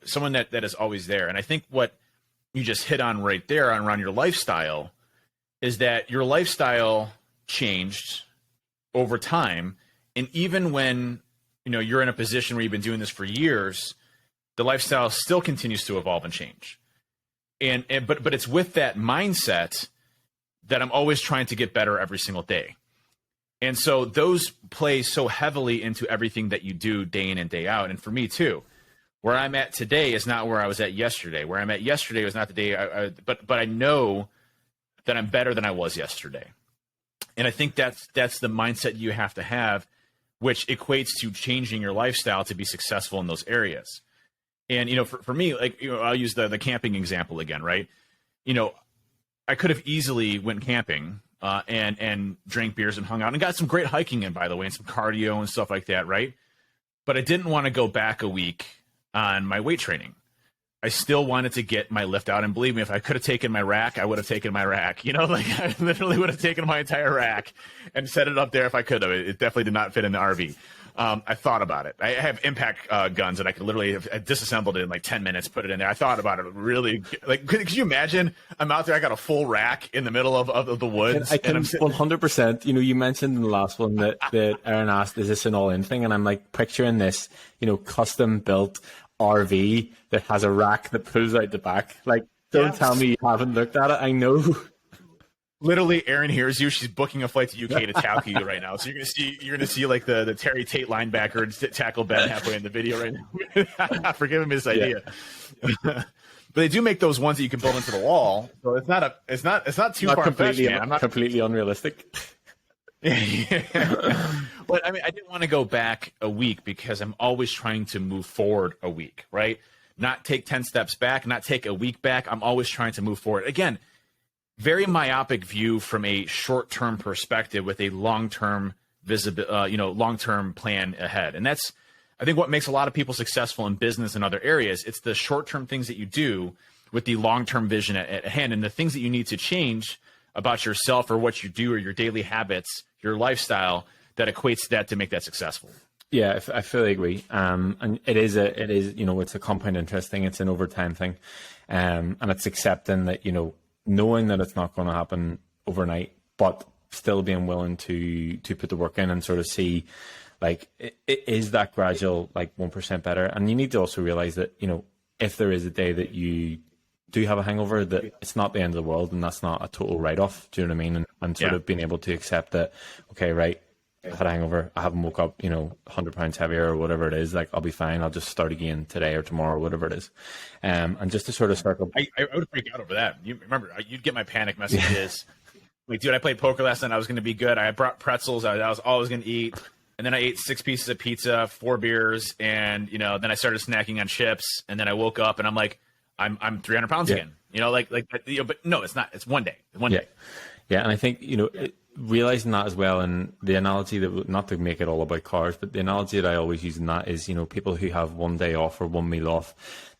someone that is always there. And I think what you just hit on right there around your lifestyle is that your lifestyle changed over time. And even when, you're in a position where you've been doing this for years, the lifestyle still continues to evolve and change. But it's with that mindset that I'm always trying to get better every single day. And so those play so heavily into everything that you do day in and day out. And for me too, where I'm at today is not where I was at yesterday. Where I'm at yesterday was not the day, but I know that I'm better than I was yesterday. And I think that's the mindset you have to have, which equates to changing your lifestyle to be successful in those areas. And, for me, like, I'll use the camping example again, right? I could have easily went camping and drank beers and hung out and got some great hiking in, by the way, and some cardio and stuff like that, right? But I didn't want to go back a week on my weight training. I still wanted to get my lift out. And believe me, if I could have taken my rack, I would have taken my rack. I literally would have taken my entire rack and set it up there if I could have. It definitely did not fit in the RV. I thought about it. I have impact guns that I could literally have disassembled it in like 10 minutes, put it in there. I thought about it really. Like, could you imagine? I'm out there. I got a full rack in the middle of the woods. I can 100%. You mentioned in the last one that Aaron asked, "Is this an all-in thing?" And I'm like picturing this, custom built RV that has a rack that pulls out the back. Like, don't tell me you haven't looked at it. I know. Literally, Erin hears you. She's booking a flight to UK to tackle you right now. So you're gonna see like the Terry Tate linebacker tackle Ben halfway in the video right now. Forgive him his idea. Yeah. But they do make those ones that you can build into the wall. So it's not too far fetched, man. I'm not completely unrealistic. But I mean, I didn't want to go back a week because I'm always trying to move forward a week, right? Not take 10 steps back, not take a week back. I'm always trying to move forward. Again, very myopic view from a short-term perspective with a long-term long-term plan ahead. And that's, I think, what makes a lot of people successful in business and other areas. It's the short-term things that you do with the long-term vision at hand, and the things that you need to change about yourself or what you do or your daily habits, your lifestyle, that equates to that to make that successful. Yeah, I fully agree. And it is, it's a compound interest thing. It's an overtime thing. And it's accepting that, knowing that it's not going to happen overnight, but still being willing to put the work in and sort of see, like, is that gradual, like 1% better? And you need to also realize that, you know, if there is a day that you do have a hangover, that it's not the end of the world, and that's not a total write-off. Do you know what I mean? And sort of being able to accept that, okay, right, I had a hangover, I haven't woke up, you know, 100 pounds heavier or whatever it is, like, I'll be fine. I'll just start again today or tomorrow or whatever it is. And just to sort of circle. I would freak out over that. You remember, you'd get my panic messages. Like, dude, I played poker last night. I was going to be good. I brought pretzels. I was always going to eat. And then I ate 6 pieces of pizza, 4 beers. And, you know, then I started snacking on chips. And then I woke up and I'm like, I'm 300 pounds again, you know, you know, but no, it's not. It's one day. One day. Yeah. And I think, you know, realizing that as well, and the analogy that, not to make it all about cars, but the analogy that I always use in that is, you know, people who have one day off or one meal off,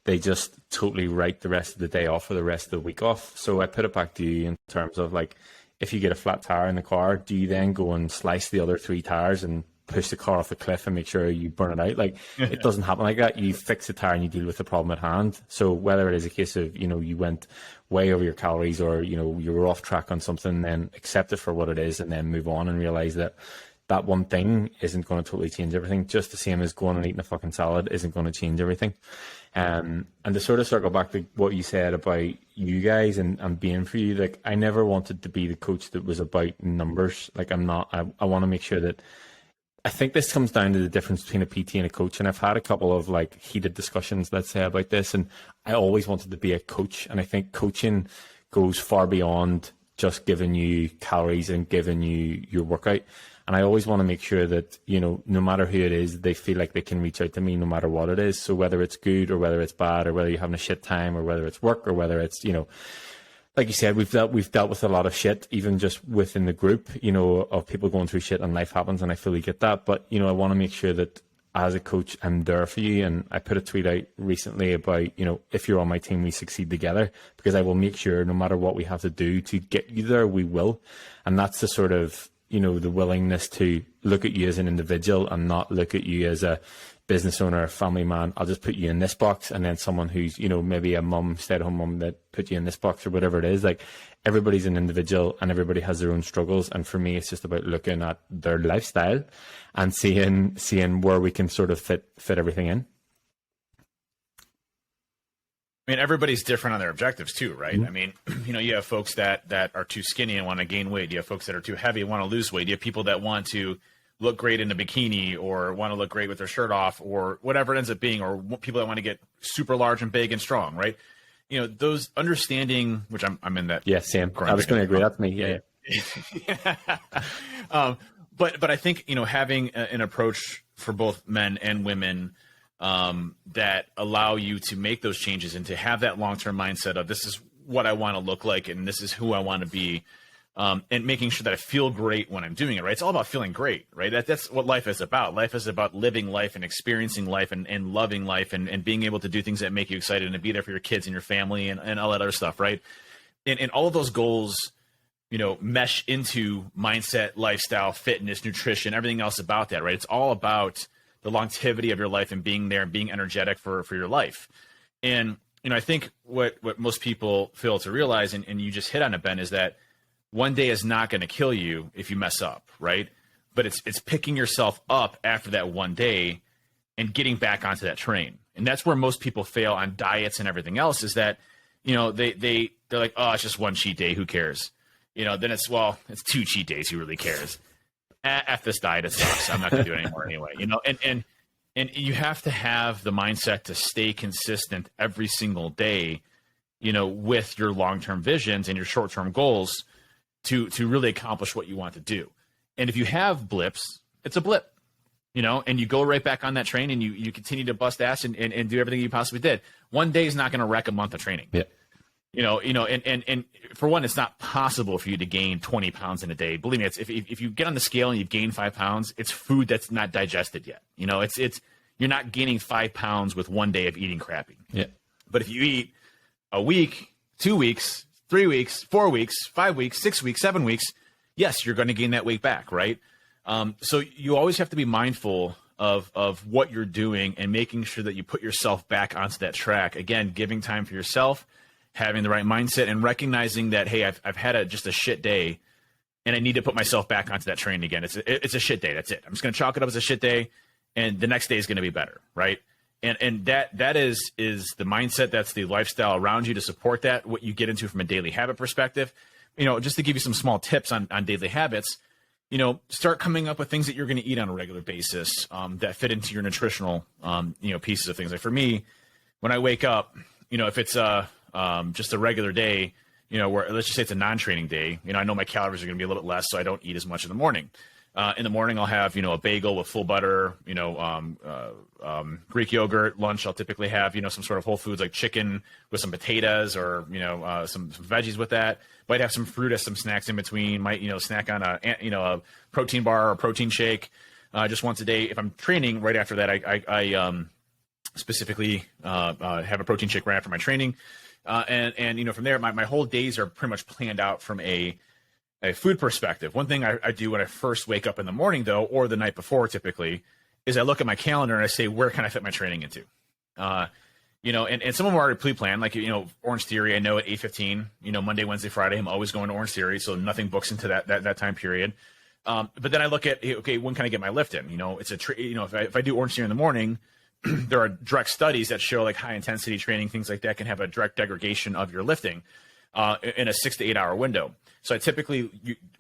they just totally write the rest of the day off or the rest of the week off. So I put it back to you in terms of, like, if you get a flat tire in the car, do you then go and slice the other 3 tires and push the car off the cliff and make sure you burn it out? Like, it doesn't happen like that. You fix the tire and you deal with the problem at hand. So whether it is a case of, you know, you went way over your calories, or, you know, you were off track on something, then accept it for what it is and then move on and realize that that one thing isn't going to totally change everything. Just the same as going and eating a fucking salad isn't going to change everything. And to sort of circle back to what you said about you guys and being for you, like, I never wanted to be the coach that was about numbers. Like, I'm not. I want to make sure that, I think this comes down to the difference between a PT and a coach. And I've had a couple of, like, heated discussions, let's say, about this. And I always wanted to be a coach. And I think coaching goes far beyond just giving you calories and giving you your workout. And I always want to make sure that, you know, no matter who it is, they feel like they can reach out to me no matter what it is. So whether it's good or whether it's bad, or whether you're having a shit time, or whether it's work, or whether it's, you know, like you said, we've dealt with a lot of shit, even just within the group, you know, of people going through shit, and life happens, and I fully get that. But, you know, I want to make sure that as a coach, I'm there for you. And I put a tweet out recently about, you know, if you're on my team, we succeed together, because I will make sure no matter what we have to do to get you there, we will. And that's the sort of, you know, the willingness to look at you as an individual and not look at you as a business owner, a family man. I'll just put you in this box, and then someone who's, you know, maybe a mum, stay-at-home mum, that put you in this box, or whatever it is. Like, everybody's an individual and everybody has their own struggles. And for me, it's just about looking at their lifestyle and seeing where we can sort of fit everything in. I mean, everybody's different on their objectives too, right? Mm-hmm. I mean, you know, you have folks that are too skinny and want to gain weight. You have folks that are too heavy and want to lose weight. You have people that want to look great in a bikini, or want to look great with their shirt off, or whatever it ends up being, or people that want to get super large and big and strong, right? You know, those understanding, which I'm in that. Yeah, Sam. I was going to agree. That's me. Yeah. But I think, you know, having an approach for both men and women that allow you to make those changes and to have that long-term mindset of, this is what I want to look like and this is who I want to be, and making sure that I feel great when I'm doing it, right? It's all about feeling great, right? That's what life is about. Life is about living life and experiencing life and loving life and being able to do things that make you excited and to be there for your kids and your family and all that other stuff, right? And all of those goals, you know, mesh into mindset, lifestyle, fitness, nutrition, everything else about that, right? It's all about the longevity of your life and being there and being energetic for your life. And, you know, I think what most people fail to realize, and you just hit on it, Ben, is that one day is not going to kill you if you mess up, right? But it's picking yourself up after that one day and getting back onto that train. And that's where most people fail on diets and everything else, is that, you know, they're like, oh, it's just one cheat day, who cares? You know, then it's 2 cheat days, who really cares? F this diet, it sucks. I'm not going to do it anymore anyway. You know, and you have to have the mindset to stay consistent every single day, you know, with your long-term visions and your short-term goals to really accomplish what you want to do. And if you have blips, it's a blip, you know, and you go right back on that train and you continue to bust ass and do everything you possibly did. One day is not going to wreck a month of training. Yeah. You know, and for one, it's not possible for you to gain 20 pounds in a day. Believe me, it's if you get on the scale and you've gained 5 pounds, it's food that's not digested yet. You know, it's you're not gaining 5 pounds with one day of eating crappy. Yeah. But if you eat a week, 2 weeks, 3 weeks, 4 weeks, 5 weeks, 6 weeks, 7 weeks, yes, you're going to gain that weight back, right? So you always have to be mindful of what you're doing and making sure that you put yourself back onto that track. Again, giving time for yourself, having the right mindset, and recognizing that, hey, I've had just a shit day. and I need to put myself back onto that training again. It's a shit day. That's it. I'm just going to chalk it up as a shit day, and the next day is going to be better, right? And that is the mindset. That's the lifestyle around you to support that. What you get into from a daily habit perspective, just to give you some small tips on daily habits. Start coming up with things that you're going to eat on a regular basis that fit into your nutritional, pieces of things. Like for me, when I wake up, if it's just a regular day, where let's just say it's a non-training day, I know my calories are going to be a little bit less, so I don't eat as much in the morning. In the morning, I'll have, a bagel with full butter, Greek yogurt. Lunch, I'll typically have, some sort of whole foods like chicken with some potatoes or, some veggies with that. Might have some fruit as some snacks in between. Might, snack on a protein bar or protein shake just once a day. If I'm training, right after that, I specifically have a protein shake right after my training. And from there, my whole days are pretty much planned out from a food perspective. One thing I do when I first wake up in the morning, though, or the night before typically, is I look at my calendar and I say, where can I fit my training into? And some of them are already pre-planned, like, Orange Theory, I know at 8:15, Monday, Wednesday, Friday, I'm always going to Orange Theory, so nothing books into that time period. But then I look at, okay, when can I get my lift in? If I do Orange Theory in the morning, there are direct studies that show like high intensity training, things like that can have a direct degradation of your lifting in a 6 to 8 hour window. So I typically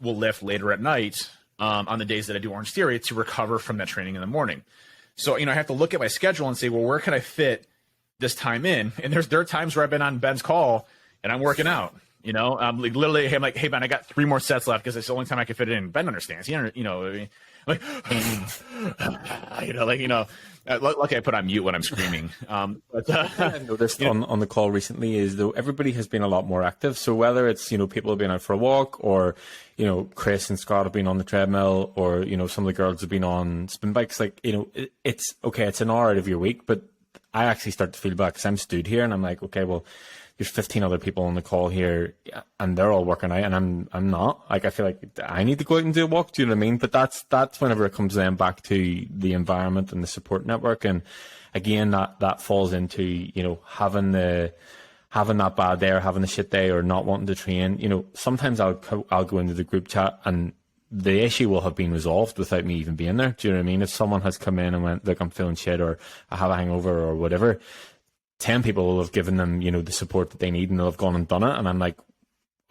will lift later at night on the days that I do Orange Theory to recover from that training in the morning. So, I have to look at my schedule and say, well, where can I fit this time in? And there are times where I've been on Ben's call and I'm working out, I'm like, literally, I'm like, hey, Ben, I got 3 more sets left because it's the only time I can fit it in. Ben understands, like, lucky I put on mute when I'm screaming. But I've noticed on the call recently is though everybody has been a lot more active. So whether it's people have been out for a walk, or Chris and Scott have been on the treadmill, or some of the girls have been on spin bikes. Like it's okay. It's an hour out of your week, but I actually start to feel bad because I'm stood here and I'm like, okay, well, there's 15 other people on the call here and they're all working out and I'm not. Like, I feel like I need to go out and do a walk. Do you know what I mean? But that's whenever it comes then back to the environment and the support network. And again, that falls into, having that bad day or having a shit day or not wanting to train. Sometimes I'll go into the group chat and the issue will have been resolved without me even being there. Do you know what I mean? If someone has come in and went, look, I'm feeling shit, or I have a hangover or whatever, 10 people will have given them, the support that they need, and they'll have gone and done it. And I'm like,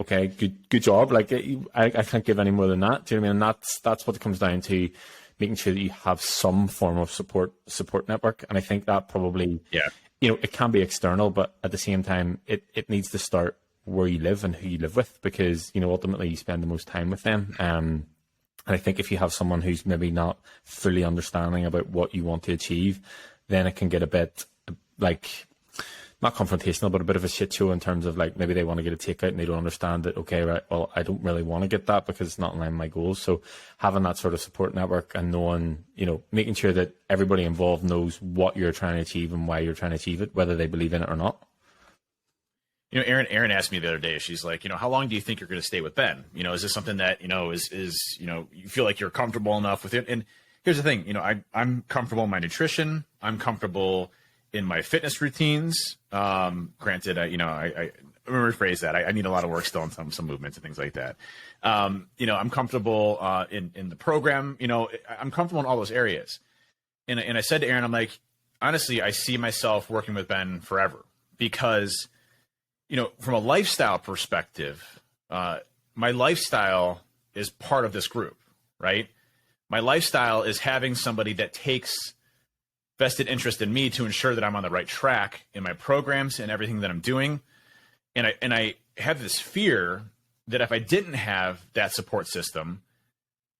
okay, good job. Like, I can't give any more than that. Do you know what I mean? And that's what it comes down to, making sure that you have some form of support network. And I think that probably, it can be external, but at the same time, it needs to start where you live and who you live with, because, ultimately you spend the most time with them. And I think if you have someone who's maybe not fully understanding about what you want to achieve, then it can get a bit like, not confrontational, but a bit of a shit show in terms of like, maybe they want to get a takeout and they don't understand that, okay, right, well, I don't really want to get that because it's not in line with my goals. So having that sort of support network and knowing, making sure that everybody involved knows what you're trying to achieve and why you're trying to achieve it, whether they believe in it or not. Erin asked me the other day, she's like, how long do you think you're going to stay with Ben? Is this something that, is you feel like you're comfortable enough with it? And here's the thing, I'm comfortable in my nutrition. I'm comfortable in my fitness routines. Granted, I'm gonna rephrase that. I need a lot of work still on some movements and things like that. I'm comfortable in the program. I'm comfortable in all those areas. And I said to Erin, I'm like, honestly, I see myself working with Ben forever because, from a lifestyle perspective, my lifestyle is part of this group, right? My lifestyle is having somebody that takes vested interest in me to ensure that I'm on the right track in my programs and everything that I'm doing. And I have this fear that if I didn't have that support system,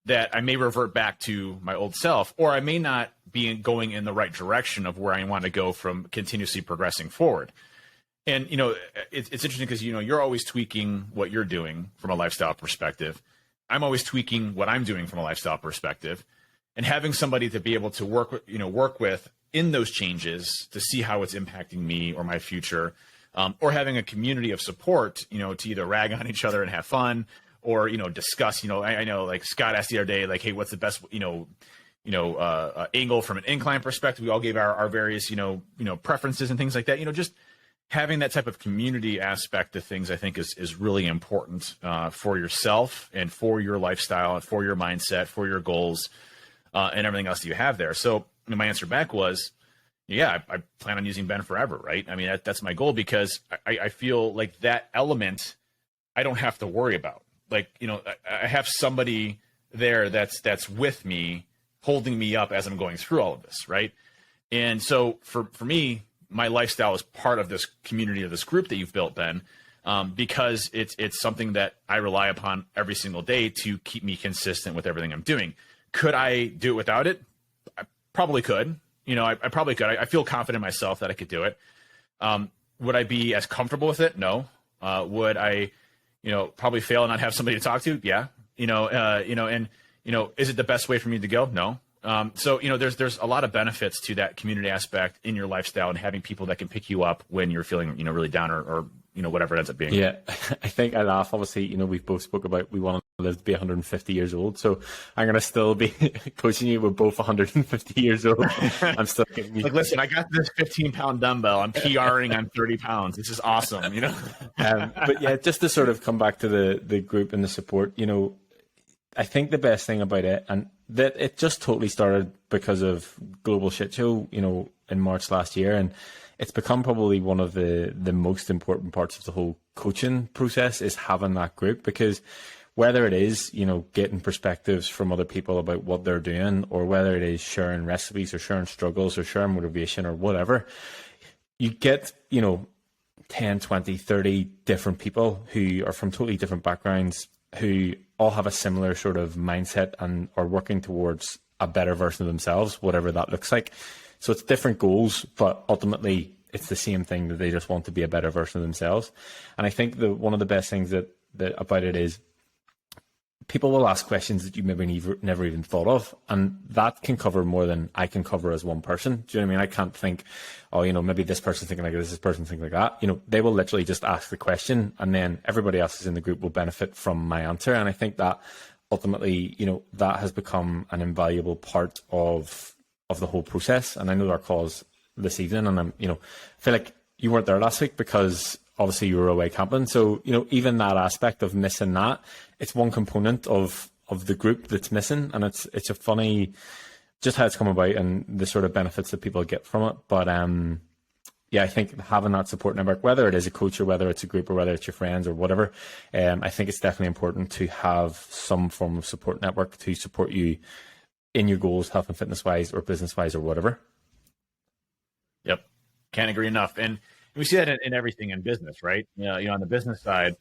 that I may revert back to my old self, or I may not be going in the right direction of where I want to go from continuously progressing forward. And, it's interesting because, you're always tweaking what you're doing from a lifestyle perspective. I'm always tweaking what I'm doing from a lifestyle perspective. And having somebody to be able to work with in those changes to see how it's impacting me or my future, or having a community of support, to either rag on each other and have fun, or, discuss, I know like Scott asked the other day, like, hey, what's the best, angle from an incline perspective? We all gave our various, preferences and things like that, just having that type of community aspect of things, I think, is really important for yourself and for your lifestyle and for your mindset, for your goals, and everything else that you have there. So my answer back was, yeah, I plan on using Ben forever, right? I mean, that's my goal, because I feel like that element I don't have to worry about. Like, I have somebody there that's with me, holding me up as I'm going through all of this, right? And so for me, my lifestyle is part of this community, of this group that you've built, Ben, because it's something that I rely upon every single day to keep me consistent with everything I'm doing. Could I do it without it? I probably could. I probably could. I feel confident in myself that I could do it. Would I be as comfortable with it? No. Would I, probably fail and not have somebody to talk to? Yeah. Is it the best way for me to go? No. So there's a lot of benefits to that community aspect in your lifestyle, and having people that can pick you up when you're feeling, really down or whatever it ends up being. Yeah, I think I laugh. Obviously, we've both spoke about we want to live to be 150 years old. So I'm going to still be coaching you. We're both 150 years old. I'm still getting you. Like, listen, I got this 15-pound dumbbell. I'm PRing on 30 pounds. This is awesome, But yeah, just to sort of come back to the group and the support, I think the best thing about it, and that it just totally started because of Global Shit Show, in March last year. And it's become probably one of the most important parts of the whole coaching process, is having that group, because whether it is, getting perspectives from other people about what they're doing, or whether it is sharing recipes or sharing struggles or sharing motivation or whatever, you get, 10, 20, 30 different people who are from totally different backgrounds, who all have a similar sort of mindset and are working towards a better version of themselves, whatever that looks like. So it's different goals, but ultimately it's the same thing, that they just want to be a better version of themselves. And I think one of the best things that about it is, people will ask questions that you maybe never even thought of, and that can cover more than I can cover as one person. Do you know what I mean? I can't think, maybe this person's thinking like this person thinking like that. They will literally just ask the question, and then everybody else in the group will benefit from my answer. And I think that ultimately, that has become an invaluable part of the whole process. And I know our calls this evening, and I feel like you weren't there last week because obviously you were away camping. So, even that aspect of missing that, it's one component of the group that's missing. And it's a funny, just how it's come about and the sort of benefits that people get from it. But I think having that support network, whether it is a coach or whether it's a group or whether it's your friends or whatever, I think it's definitely important to have some form of support network to support you in your goals, health and fitness wise or business wise or whatever. Yep. Can't agree enough. And we see that in everything in business, right? On the business side,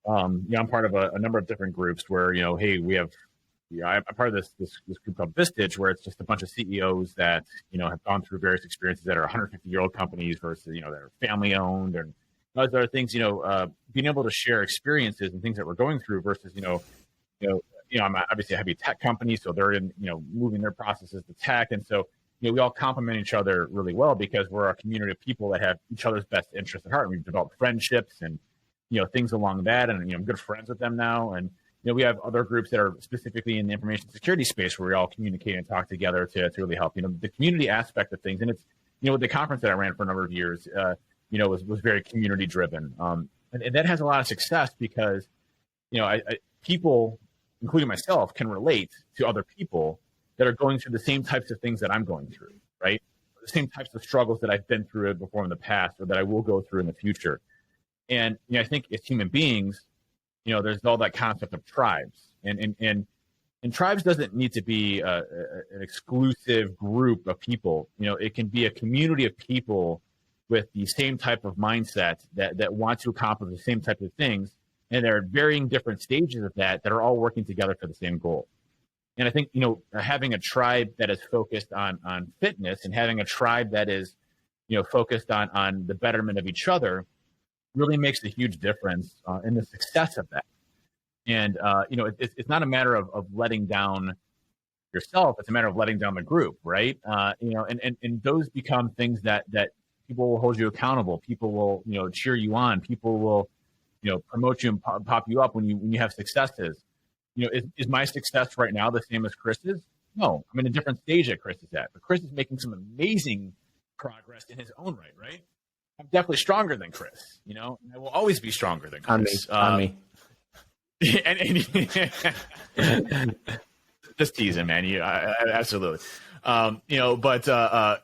I'm part of a number of different groups where, hey, we have, I'm part of this group called Vistage, where it's just a bunch of CEOs that, have gone through various experiences that are 150-year-old companies versus, that are family owned, and those other things, being able to share experiences and things that we're going through versus, I'm obviously a heavy tech company, so they're in, moving their processes to tech. And so, we all complement each other really well because we're a community of people that have each other's best interests at heart. We've developed friendships and, things along that. And, I'm good friends with them now. And, we have other groups that are specifically in the information security space where we all communicate and talk together to really help, the community aspect of things. And it's, the conference that I ran for a number of years, was very community driven. And that has a lot of success because, people, including myself, can relate to other people that are going through the same types of things that I'm going through, right? The same types of struggles that I've been through before in the past or that I will go through in the future. And I think as human beings, there's all that concept of tribes. And tribes doesn't need to be an exclusive group of people. It can be a community of people with the same type of mindset that want to accomplish the same type of things. And there are varying different stages of that are all working together for the same goal. And I think, having a tribe that is focused on fitness and having a tribe that is, focused on the betterment of each other really makes a huge difference in the success of that. And, it's not a matter of letting down yourself. It's a matter of letting down the group, right? And those become things that people will hold you accountable. People will, cheer you on. People will, promote you and pop you up when you have successes. Is my success right now the same as Chris's? No, I'm in a different stage that Chris is at. But Chris is making some amazing progress in his own right? I'm definitely stronger than Chris, you know, I will always be stronger than Chris. And me. Just teasing, man. Absolutely. You know, but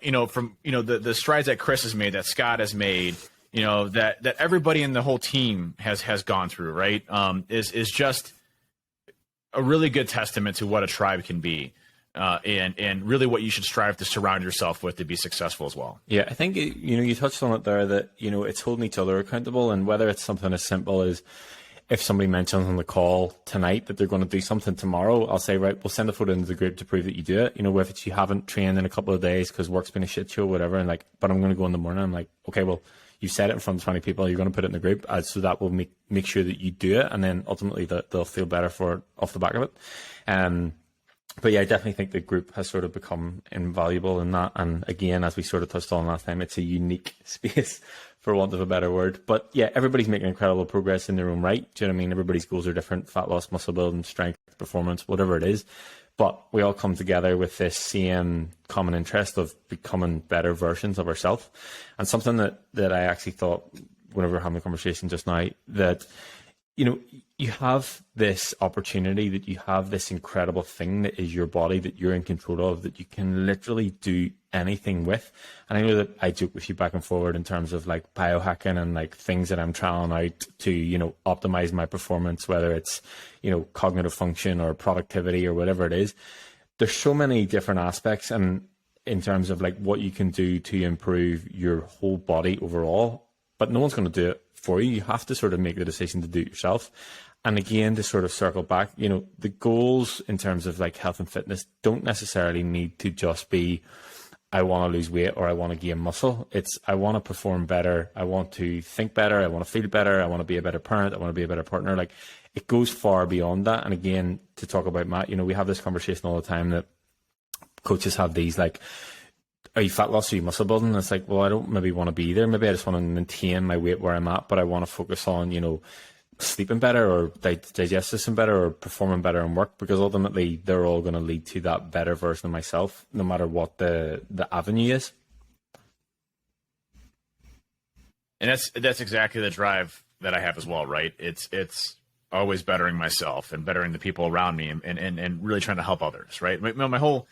you know, from the strides that Chris has made, that Scott has made, you know, that everybody in the whole team has gone through, right? Is just a really good testament to what a tribe can be, and really what you should strive to surround yourself with to be successful as well. Yeah, I think you touched on it there, that it's holding each other accountable, and whether it's something as simple as, if somebody mentions on the call tonight that they're going to do something tomorrow, I'll say, right, we'll send a photo into the group to prove that you do it. If it's you haven't trained in a couple of days because work's been a shit show or whatever, and but I'm going to go in the morning. I'm like, okay, well, you said it in front of 20 people, you're going to put it in the group, so that will make sure that you do it, and then ultimately they'll feel better for it off the back of it. But yeah, I definitely think the group has sort of become invaluable in that. And again, as we sort of touched on last time, it's a unique space, for want of a better word. But yeah, everybody's making incredible progress in their own right. Do you know what I mean? Everybody's goals are different: fat loss, muscle building, strength, performance, whatever it is. But we all come together with this same common interest of becoming better versions of ourselves. And something that I actually thought, whenever we were having a conversation just now, that you have this opportunity, that you have this incredible thing that is your body, that you're in control of, that you can literally do anything with. And I know that I joke with you back and forward in terms of like biohacking and like things that I'm trying out to, optimize my performance, whether it's, cognitive function or productivity or whatever it is. There's so many different aspects, and in terms of like what you can do to improve your whole body overall, but no one's going to do it for you. You have to sort of make the decision to do it yourself. And again, to sort of circle back, the goals in terms of like health and fitness don't necessarily need to just be, I want to lose weight or I want to gain muscle. It's, I want to perform better. I want to think better. I want to feel better. I want to be a better parent. I want to be a better partner. Like, it goes far beyond that. And again, to talk about Matt, we have this conversation all the time that coaches have these like, are you fat loss or are you muscle building? And it's like, well, I don't maybe want to be there. Maybe I just want to maintain my weight where I'm at, but I want to focus on, sleeping better or digesting system better or performing better in work, because ultimately they're all going to lead to that better version of myself, no matter what the avenue is. And that's exactly the drive that I have as well, right? It's always bettering myself and bettering the people around me, and really trying to help others, right? My whole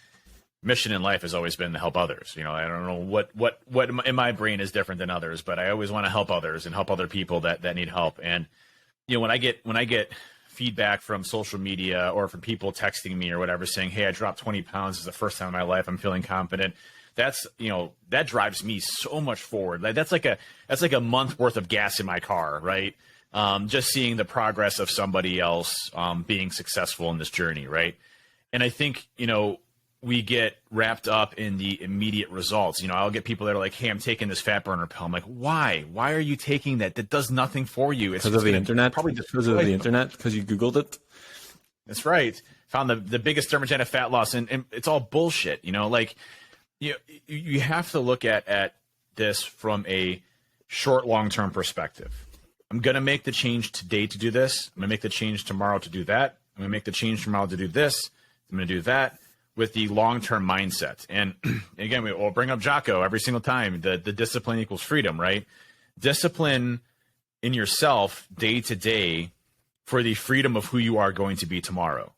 mission in life has always been to help others. I don't know what in my brain is different than others, but I always want to help others and help other people that need help. And when I get feedback from social media or from people texting me or whatever saying, hey, I dropped 20 pounds, this is the first time in my life, I'm feeling confident, that's that drives me so much forward. Like that's like a month worth of gas in my car, right? Just seeing the progress of somebody else being successful in this journey, right? And I think we get wrapped up in the immediate results. I'll get people that are like, hey, I'm taking this fat burner pill. I'm like, why? Why are you taking that? That does nothing for you. It's because of the internet. Probably because of the internet, because you Googled it. That's right. Found the biggest thermogenic fat loss, and it's all bullshit. You have to look at this from a short, long-term perspective. I'm going to make the change today to do this. I'm going to make the change tomorrow to do that. I'm going to make the change tomorrow to do this. I'm going to do that, with the long-term mindset. And again, we'll bring up Jocko every single time. The discipline equals freedom, right? Discipline in yourself day to day for the freedom of who you are going to be tomorrow.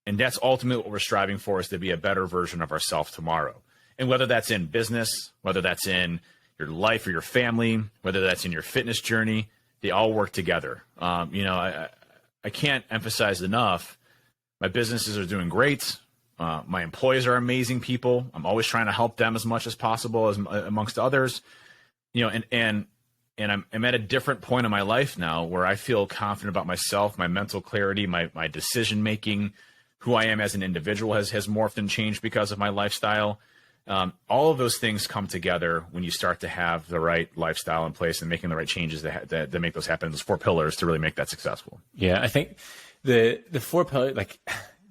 And that's ultimately what we're striving for, is to be a better version of ourselves tomorrow. And whether that's in business, whether that's in your life or your family, whether that's in your fitness journey, they all work together. I can't emphasize enough, my businesses are doing great. My employees are amazing people. I'm always trying to help them as much as possible, as amongst others, and I'm at a different point in my life now where I feel confident about myself, my mental clarity, my decision making, who I am as an individual has morphed and changed because of my lifestyle. All of those things come together when you start to have the right lifestyle in place and making the right changes that make those happen. Those 4 pillars to really make that successful. Yeah, I think the 4 pillars, like,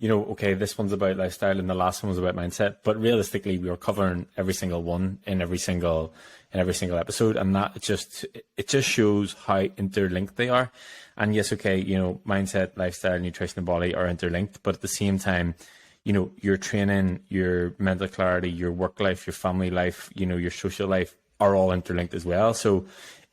okay, this one's about lifestyle and the last one was about mindset, but realistically, we are covering every single one in every single episode, and that it just shows how interlinked they are. And yes, okay, mindset, lifestyle, nutrition, and body are interlinked, but at the same time, your training, your mental clarity, your work life, your family life, your social life, are all interlinked as well. So,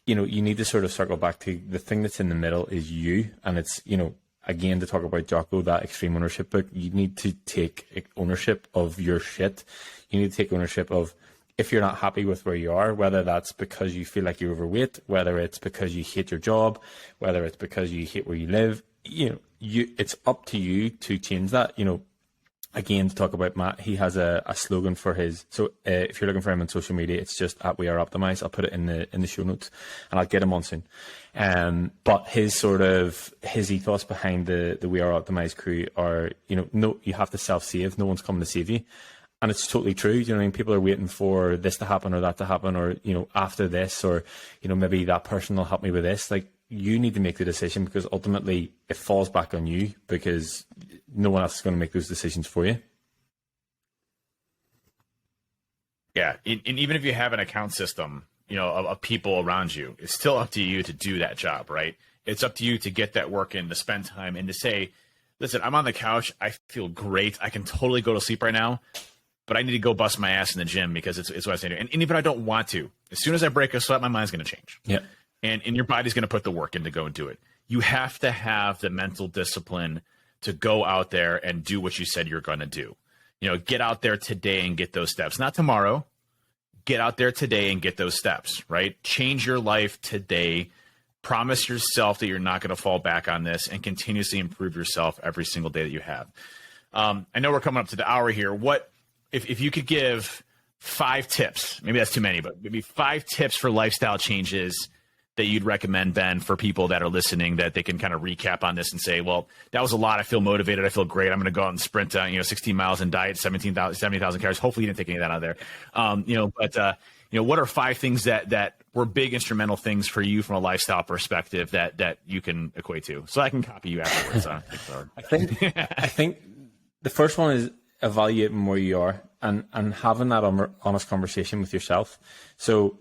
you know, you need to sort of circle back to the thing that's in the middle is you. And it's, you know, again, to talk about Jocko, that extreme ownership book, you need to take ownership of your shit. You need to take ownership of, if you're not happy with where you are, whether that's because you feel like you're overweight, whether it's because you hate your job, whether it's because you hate where you live, you know, it's up to you to change that. You know, again, to talk about Matt, he has a slogan for his. So if you're looking for him on social media, it's just at We Are Optimized. I'll put it in the show notes, and I'll get him on soon. But his ethos behind the We Are Optimized crew are, you know, no, you have to self-save. No one's coming to save you. And it's totally true. You know what I mean? People are waiting for this to happen or that to happen, or, you know, after this, or, you know, maybe that person will help me with this. Like, you need to make the decision, because ultimately it falls back on you, because no one else is going to make those decisions for you. Yeah. And even if you have an account system, you know, of people around you, it's still up to you to do that job, right? It's up to you to get that work in, to spend time, and to say, listen, I'm on the couch. I feel great. I can totally go to sleep right now, but I need to go bust my ass in the gym, because it's what I say to do. And even if I don't want to, as soon as I break a sweat, my mind's going to change. Yeah. And your body's going to put the work in to go and do it. You have to have the mental discipline to go out there and do what you said you're going to do. You know, get out there today and get those steps. Not tomorrow. Get out there today and get those steps, right? Change your life today. Promise yourself that you're not going to fall back on this, and continuously improve yourself every single day that you have. I know we're coming up to the hour here. What, if you could give 5 tips, maybe that's too many, but maybe 5 tips for lifestyle changes that you'd recommend, Ben, for people that are listening, that they can kind of recap on this and say, well, that was a lot. I feel motivated. I feel great. I'm going to go out and sprint, 16 miles and diet 70,000 calories. Hopefully you didn't take any of that out of there. What are 5 things that were big instrumental things for you from a lifestyle perspective that you can equate to, so I can copy you afterwards? I think the first one is evaluating where you are, and having that honest conversation with yourself. So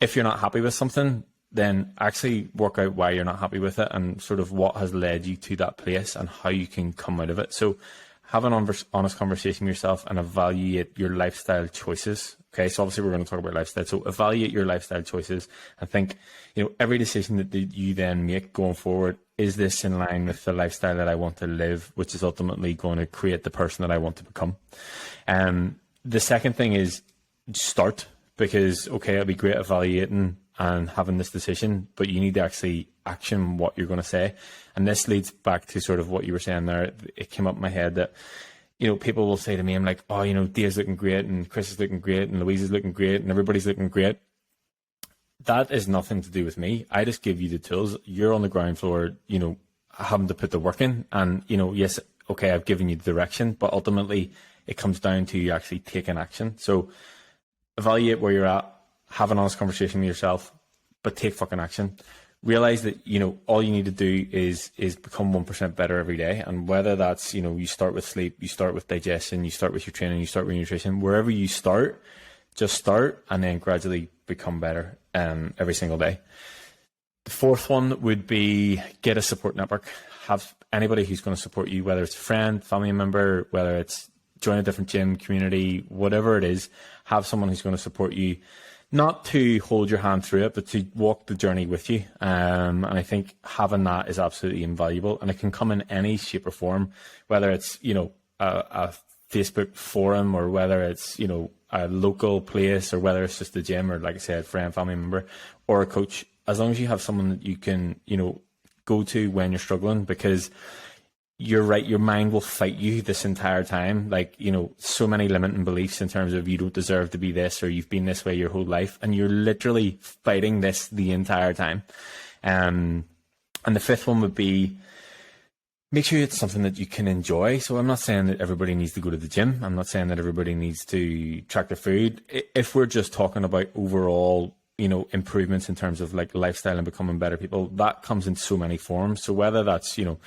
if you're not happy with something, then actually work out why you're not happy with it, and sort of what has led you to that place and how you can come out of it. So have an honest conversation with yourself and evaluate your lifestyle choices. Okay, so obviously we're going to talk about lifestyle. So evaluate your lifestyle choices and think, you know, every decision that you then make going forward, is this in line with the lifestyle that I want to live, which is ultimately going to create the person that I want to become. The second thing is start, because, okay, it'll be great evaluating and having this decision, but you need to actually action what you're going to say. And this leads back to sort of what you were saying there. It came up in my head that, you know, people will say to me, I'm like, oh, you know, Dave's looking great, and Chris is looking great, and Louise is looking great, and everybody's looking great. That is nothing to do with me. I just give you the tools. You're on the ground floor, you know, having to put the work in. And, you know, yes, okay, I've given you the direction, but ultimately it comes down to you actually taking action. So evaluate where you're at, have an honest conversation with yourself, but take fucking action. Realize that, you know, all you need to do is become 1% better every day. And whether that's, you know, you start with sleep, you start with digestion, you start with your training, you start with nutrition, wherever you start, just start and then gradually become better every single day. The fourth one would be get a support network. Have anybody who's going to support you, whether it's a friend, family member, whether it's join a different gym, community, whatever it is. Have someone who's going to support you, not to hold your hand through it, but to walk the journey with you. And I think having that is absolutely invaluable, and it can come in any shape or form, whether it's, you know, a Facebook forum, or whether it's, you know, a local place, or whether it's just a gym, or, like I said, friend, family member, or a coach. As long as you have someone that you can, you know, go to when you're struggling, because you're right, your mind will fight you this entire time. Like, you know, so many limiting beliefs in terms of you don't deserve to be this, or you've been this way your whole life, and you're literally fighting this the entire time. And the fifth one would be, make sure it's something that you can enjoy. So I'm not saying that everybody needs to go to the gym. I'm not saying that everybody needs to track their food. If we're just talking about overall, you know, improvements in terms of like lifestyle and becoming better people, that comes in so many forms. So whether that's, you know,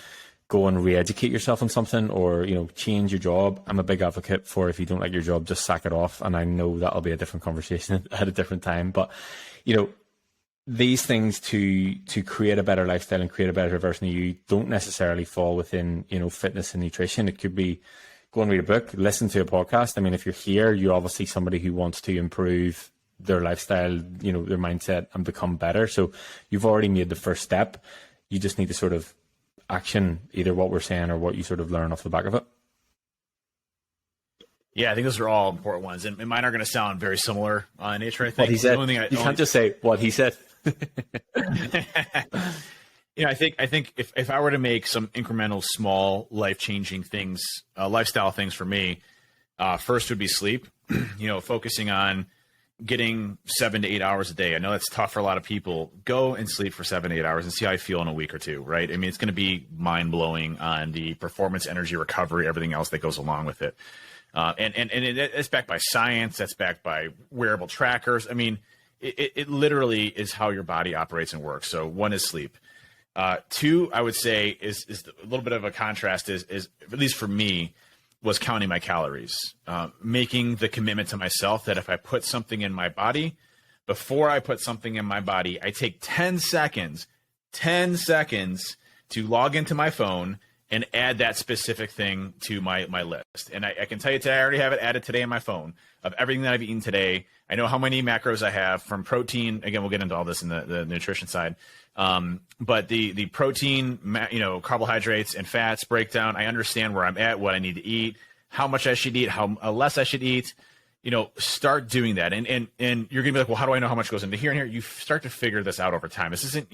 go and re-educate yourself on something, or, you know, change your job. I'm a big advocate for, if you don't like your job, just sack it off. And I know that'll be a different conversation at a different time. But, you know, these things to create a better lifestyle and create a better version of you don't necessarily fall within, you know, fitness and nutrition. It could be go and read a book, listen to a podcast. I mean, if you're here, you're obviously somebody who wants to improve their lifestyle, their mindset, and become better. So you've already made the first step. You just need to sort of action either what we're saying or what you sort of learn off the back of it. Yeah, I think those are all important ones, and mine are going to sound very similar in nature. I think what he said. You can't just say what he said. I think if I were to make some incremental, small, life-changing things, lifestyle things for me, first would be sleep. Focusing on getting 7 to 8 hours a day. I know that's tough for a lot of people. Go and sleep for 7 to 8 hours and see how you feel in a week or two, right? I mean, it's going to be mind-blowing on the performance, energy, recovery, everything else that goes along with it. And it's backed by science. That's backed by wearable trackers. I mean, it literally is how your body operates and works. So one is sleep. Two, I would say is a little bit of a contrast is at least for me, was counting my calories, making the commitment to myself that if I put something in my body, before I put something in my body, I take 10 seconds to log into my phone and add that specific thing to my list. And I can tell you today, I already have it added today in my phone of everything that I've eaten today. I know how many macros I have from protein. Again, we'll get into all this in the nutrition side. But the protein, carbohydrates and fats breakdown, I understand where I'm at, what I need to eat, how much I should eat, how less I should eat. Start doing that. And you're going to be like, well, how do I know how much goes into here and here? You start to figure this out over time. This isn't,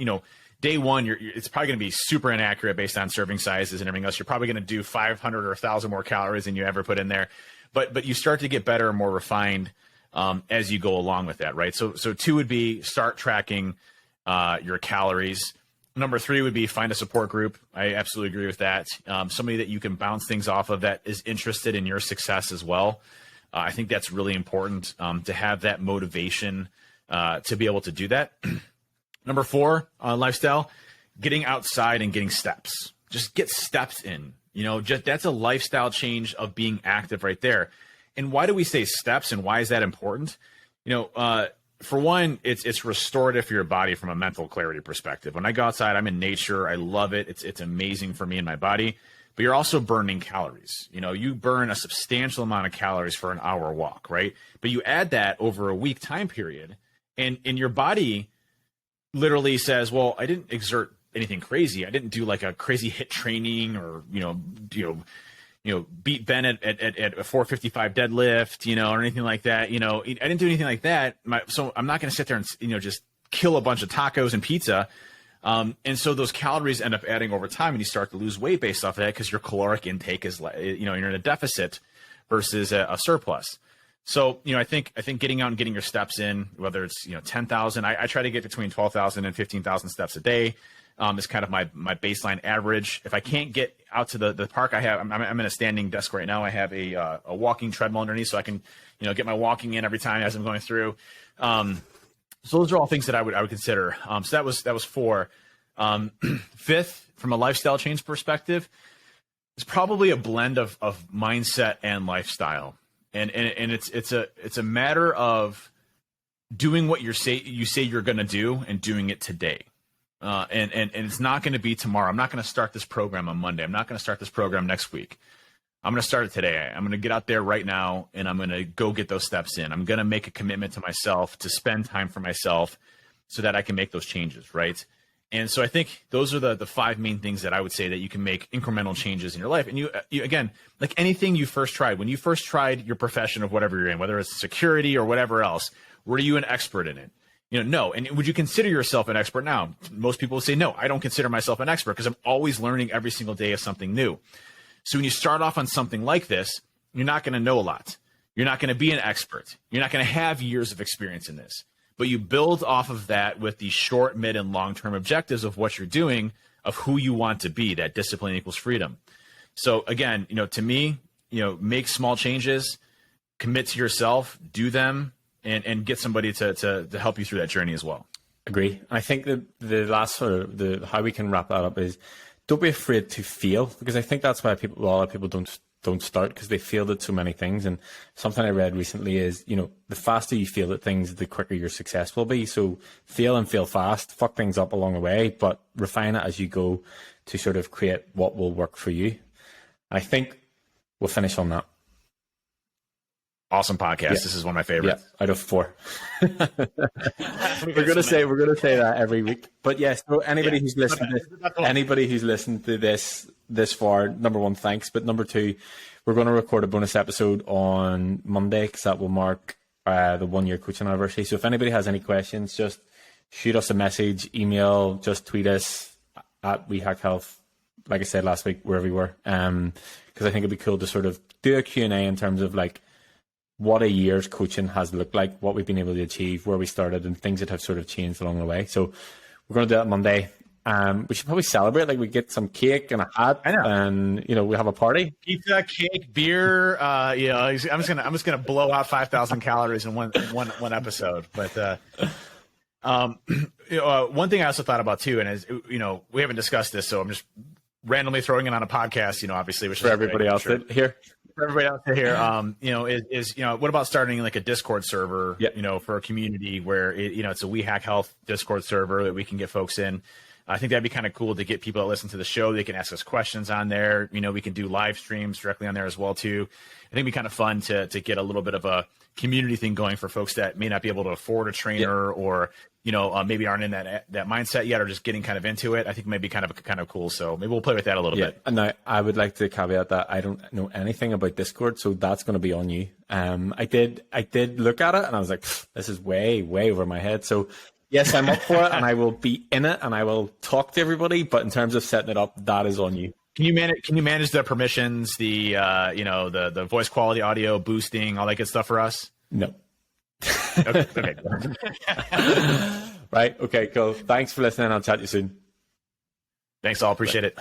day one, it's probably going to be super inaccurate based on serving sizes and everything else. You're probably going to do 500 or 1,000 more calories than you ever put in there. But you start to get better and more refined as you go along with that, right? So two would be start tracking your calories. Number three would be find a support group. I absolutely agree with that. Somebody that you can bounce things off of that is interested in your success as well. I think that's really important to have that motivation to be able to do that. Number four, lifestyle, getting outside and getting steps. Just get steps in. That's a lifestyle change of being active right there. And why do we say steps and why is that important? For one, it's restorative for your body from a mental clarity perspective. When I go outside, I'm in nature. I love it. It's amazing for me and my body. But you're also burning calories. You burn a substantial amount of calories for an hour walk, right? But you add that over a week time period, and your body literally says, well, I didn't exert anything crazy. I didn't do like a crazy HIIT training or, beat Ben at a 455 deadlift, or anything like that. I didn't do anything like that. So I'm not going to sit there and, just kill a bunch of tacos and pizza. And so those calories end up adding over time and you start to lose weight based off of that because your caloric intake is, you're in a deficit versus a surplus. So, I think getting out and getting your steps in, whether it's, 10,000, I try to get between 12,000 and 15,000 steps a day. Is kind of my baseline average. If I can't get out to the park, I'm in a standing desk right now. I have a walking treadmill underneath, so I can, get my walking in every time as I'm going through. So those are all things that I would consider. So that was four. Fifth, from a lifestyle change perspective, is probably a blend of mindset and lifestyle. And it's a matter of doing what you say you're going to do and doing it today. And it's not going to be tomorrow. I'm not going to start this program on Monday. I'm not going to start this program next week. I'm going to start it today. I'm going to get out there right now and I'm going to go get those steps in. I'm going to make a commitment to myself to spend time for myself so that I can make those changes, right? And so I think those are the five main things that I would say that you can make incremental changes in your life. And you again, like anything you first tried, when you first tried your profession of whatever you're in, whether it's security or whatever else, were you an expert in it? No. And would you consider yourself an expert now? Most people would say, no, I don't consider myself an expert because I'm always learning every single day of something new. So when you start off on something like this, you're not going to know a lot. You're not going to be an expert. You're not going to have years of experience in this. But you build off of that with the short, mid, and long-term objectives of what you're doing, of who you want to be. That discipline equals freedom. So again, to me, make small changes, commit to yourself, do them, and get somebody to help you through that journey as well. Agree. I think the last how we can wrap that up is don't be afraid to fail, because I think that's why a lot of people don't start, because they failed at so many things. And something I read recently is, the faster you fail at things, the quicker your success will be. So fail and fail fast, fuck things up along the way, but refine it as you go to sort of create what will work for you. I think we'll finish on that. Awesome podcast. This is one of my favorites. Yeah, out of 4. we're gonna say that every week. But yes, so anybody who's listened to this far, number one, thanks. But number two, we're going to record a bonus episode on Monday because that will mark the 1-year coaching anniversary. So if anybody has any questions, just shoot us a message, email, just tweet us at WeHackHealth. Like I said last week, wherever we were, because I think it'd be cool to sort of do a Q&A in terms of like what a year's coaching has looked like, what we've been able to achieve, where we started, and things that have sort of changed along the way. So we're going to do that Monday. We should probably celebrate. Like we get some cake and a hat, and we have a party. Pizza, cake, beer. I'm just gonna blow out 5,000 calories in one episode. But one thing I also thought about too, and is we haven't discussed this, so I'm just randomly throwing it on a podcast. Obviously, which for everybody else here. For everybody out there, is what about starting like a Discord server, for a community where it's a We Hack Health Discord server that we can get folks in. I think that'd be kind of cool to get people that listen to the show. They can ask us questions on there. We can do live streams directly on there as well too. I think it'd be kind of fun to get a little bit of a community thing going for folks that may not be able to afford a trainer or maybe aren't in that mindset yet or just getting kind of into it. I think maybe kind of cool. So maybe we'll play with that a little bit. And now I would like to caveat that I don't know anything about Discord, so that's going to be on you. I did look at it and I was like, this is way, way over my head. So yes, I'm up for it and I will be in it and I will talk to everybody. But in terms of setting it up, that is on you. Can you manage the permissions, the the voice quality, audio boosting, all that good stuff for us? No. Okay. Right. Okay, cool. Thanks for listening. I'll chat to you soon. Thanks all. Appreciate it.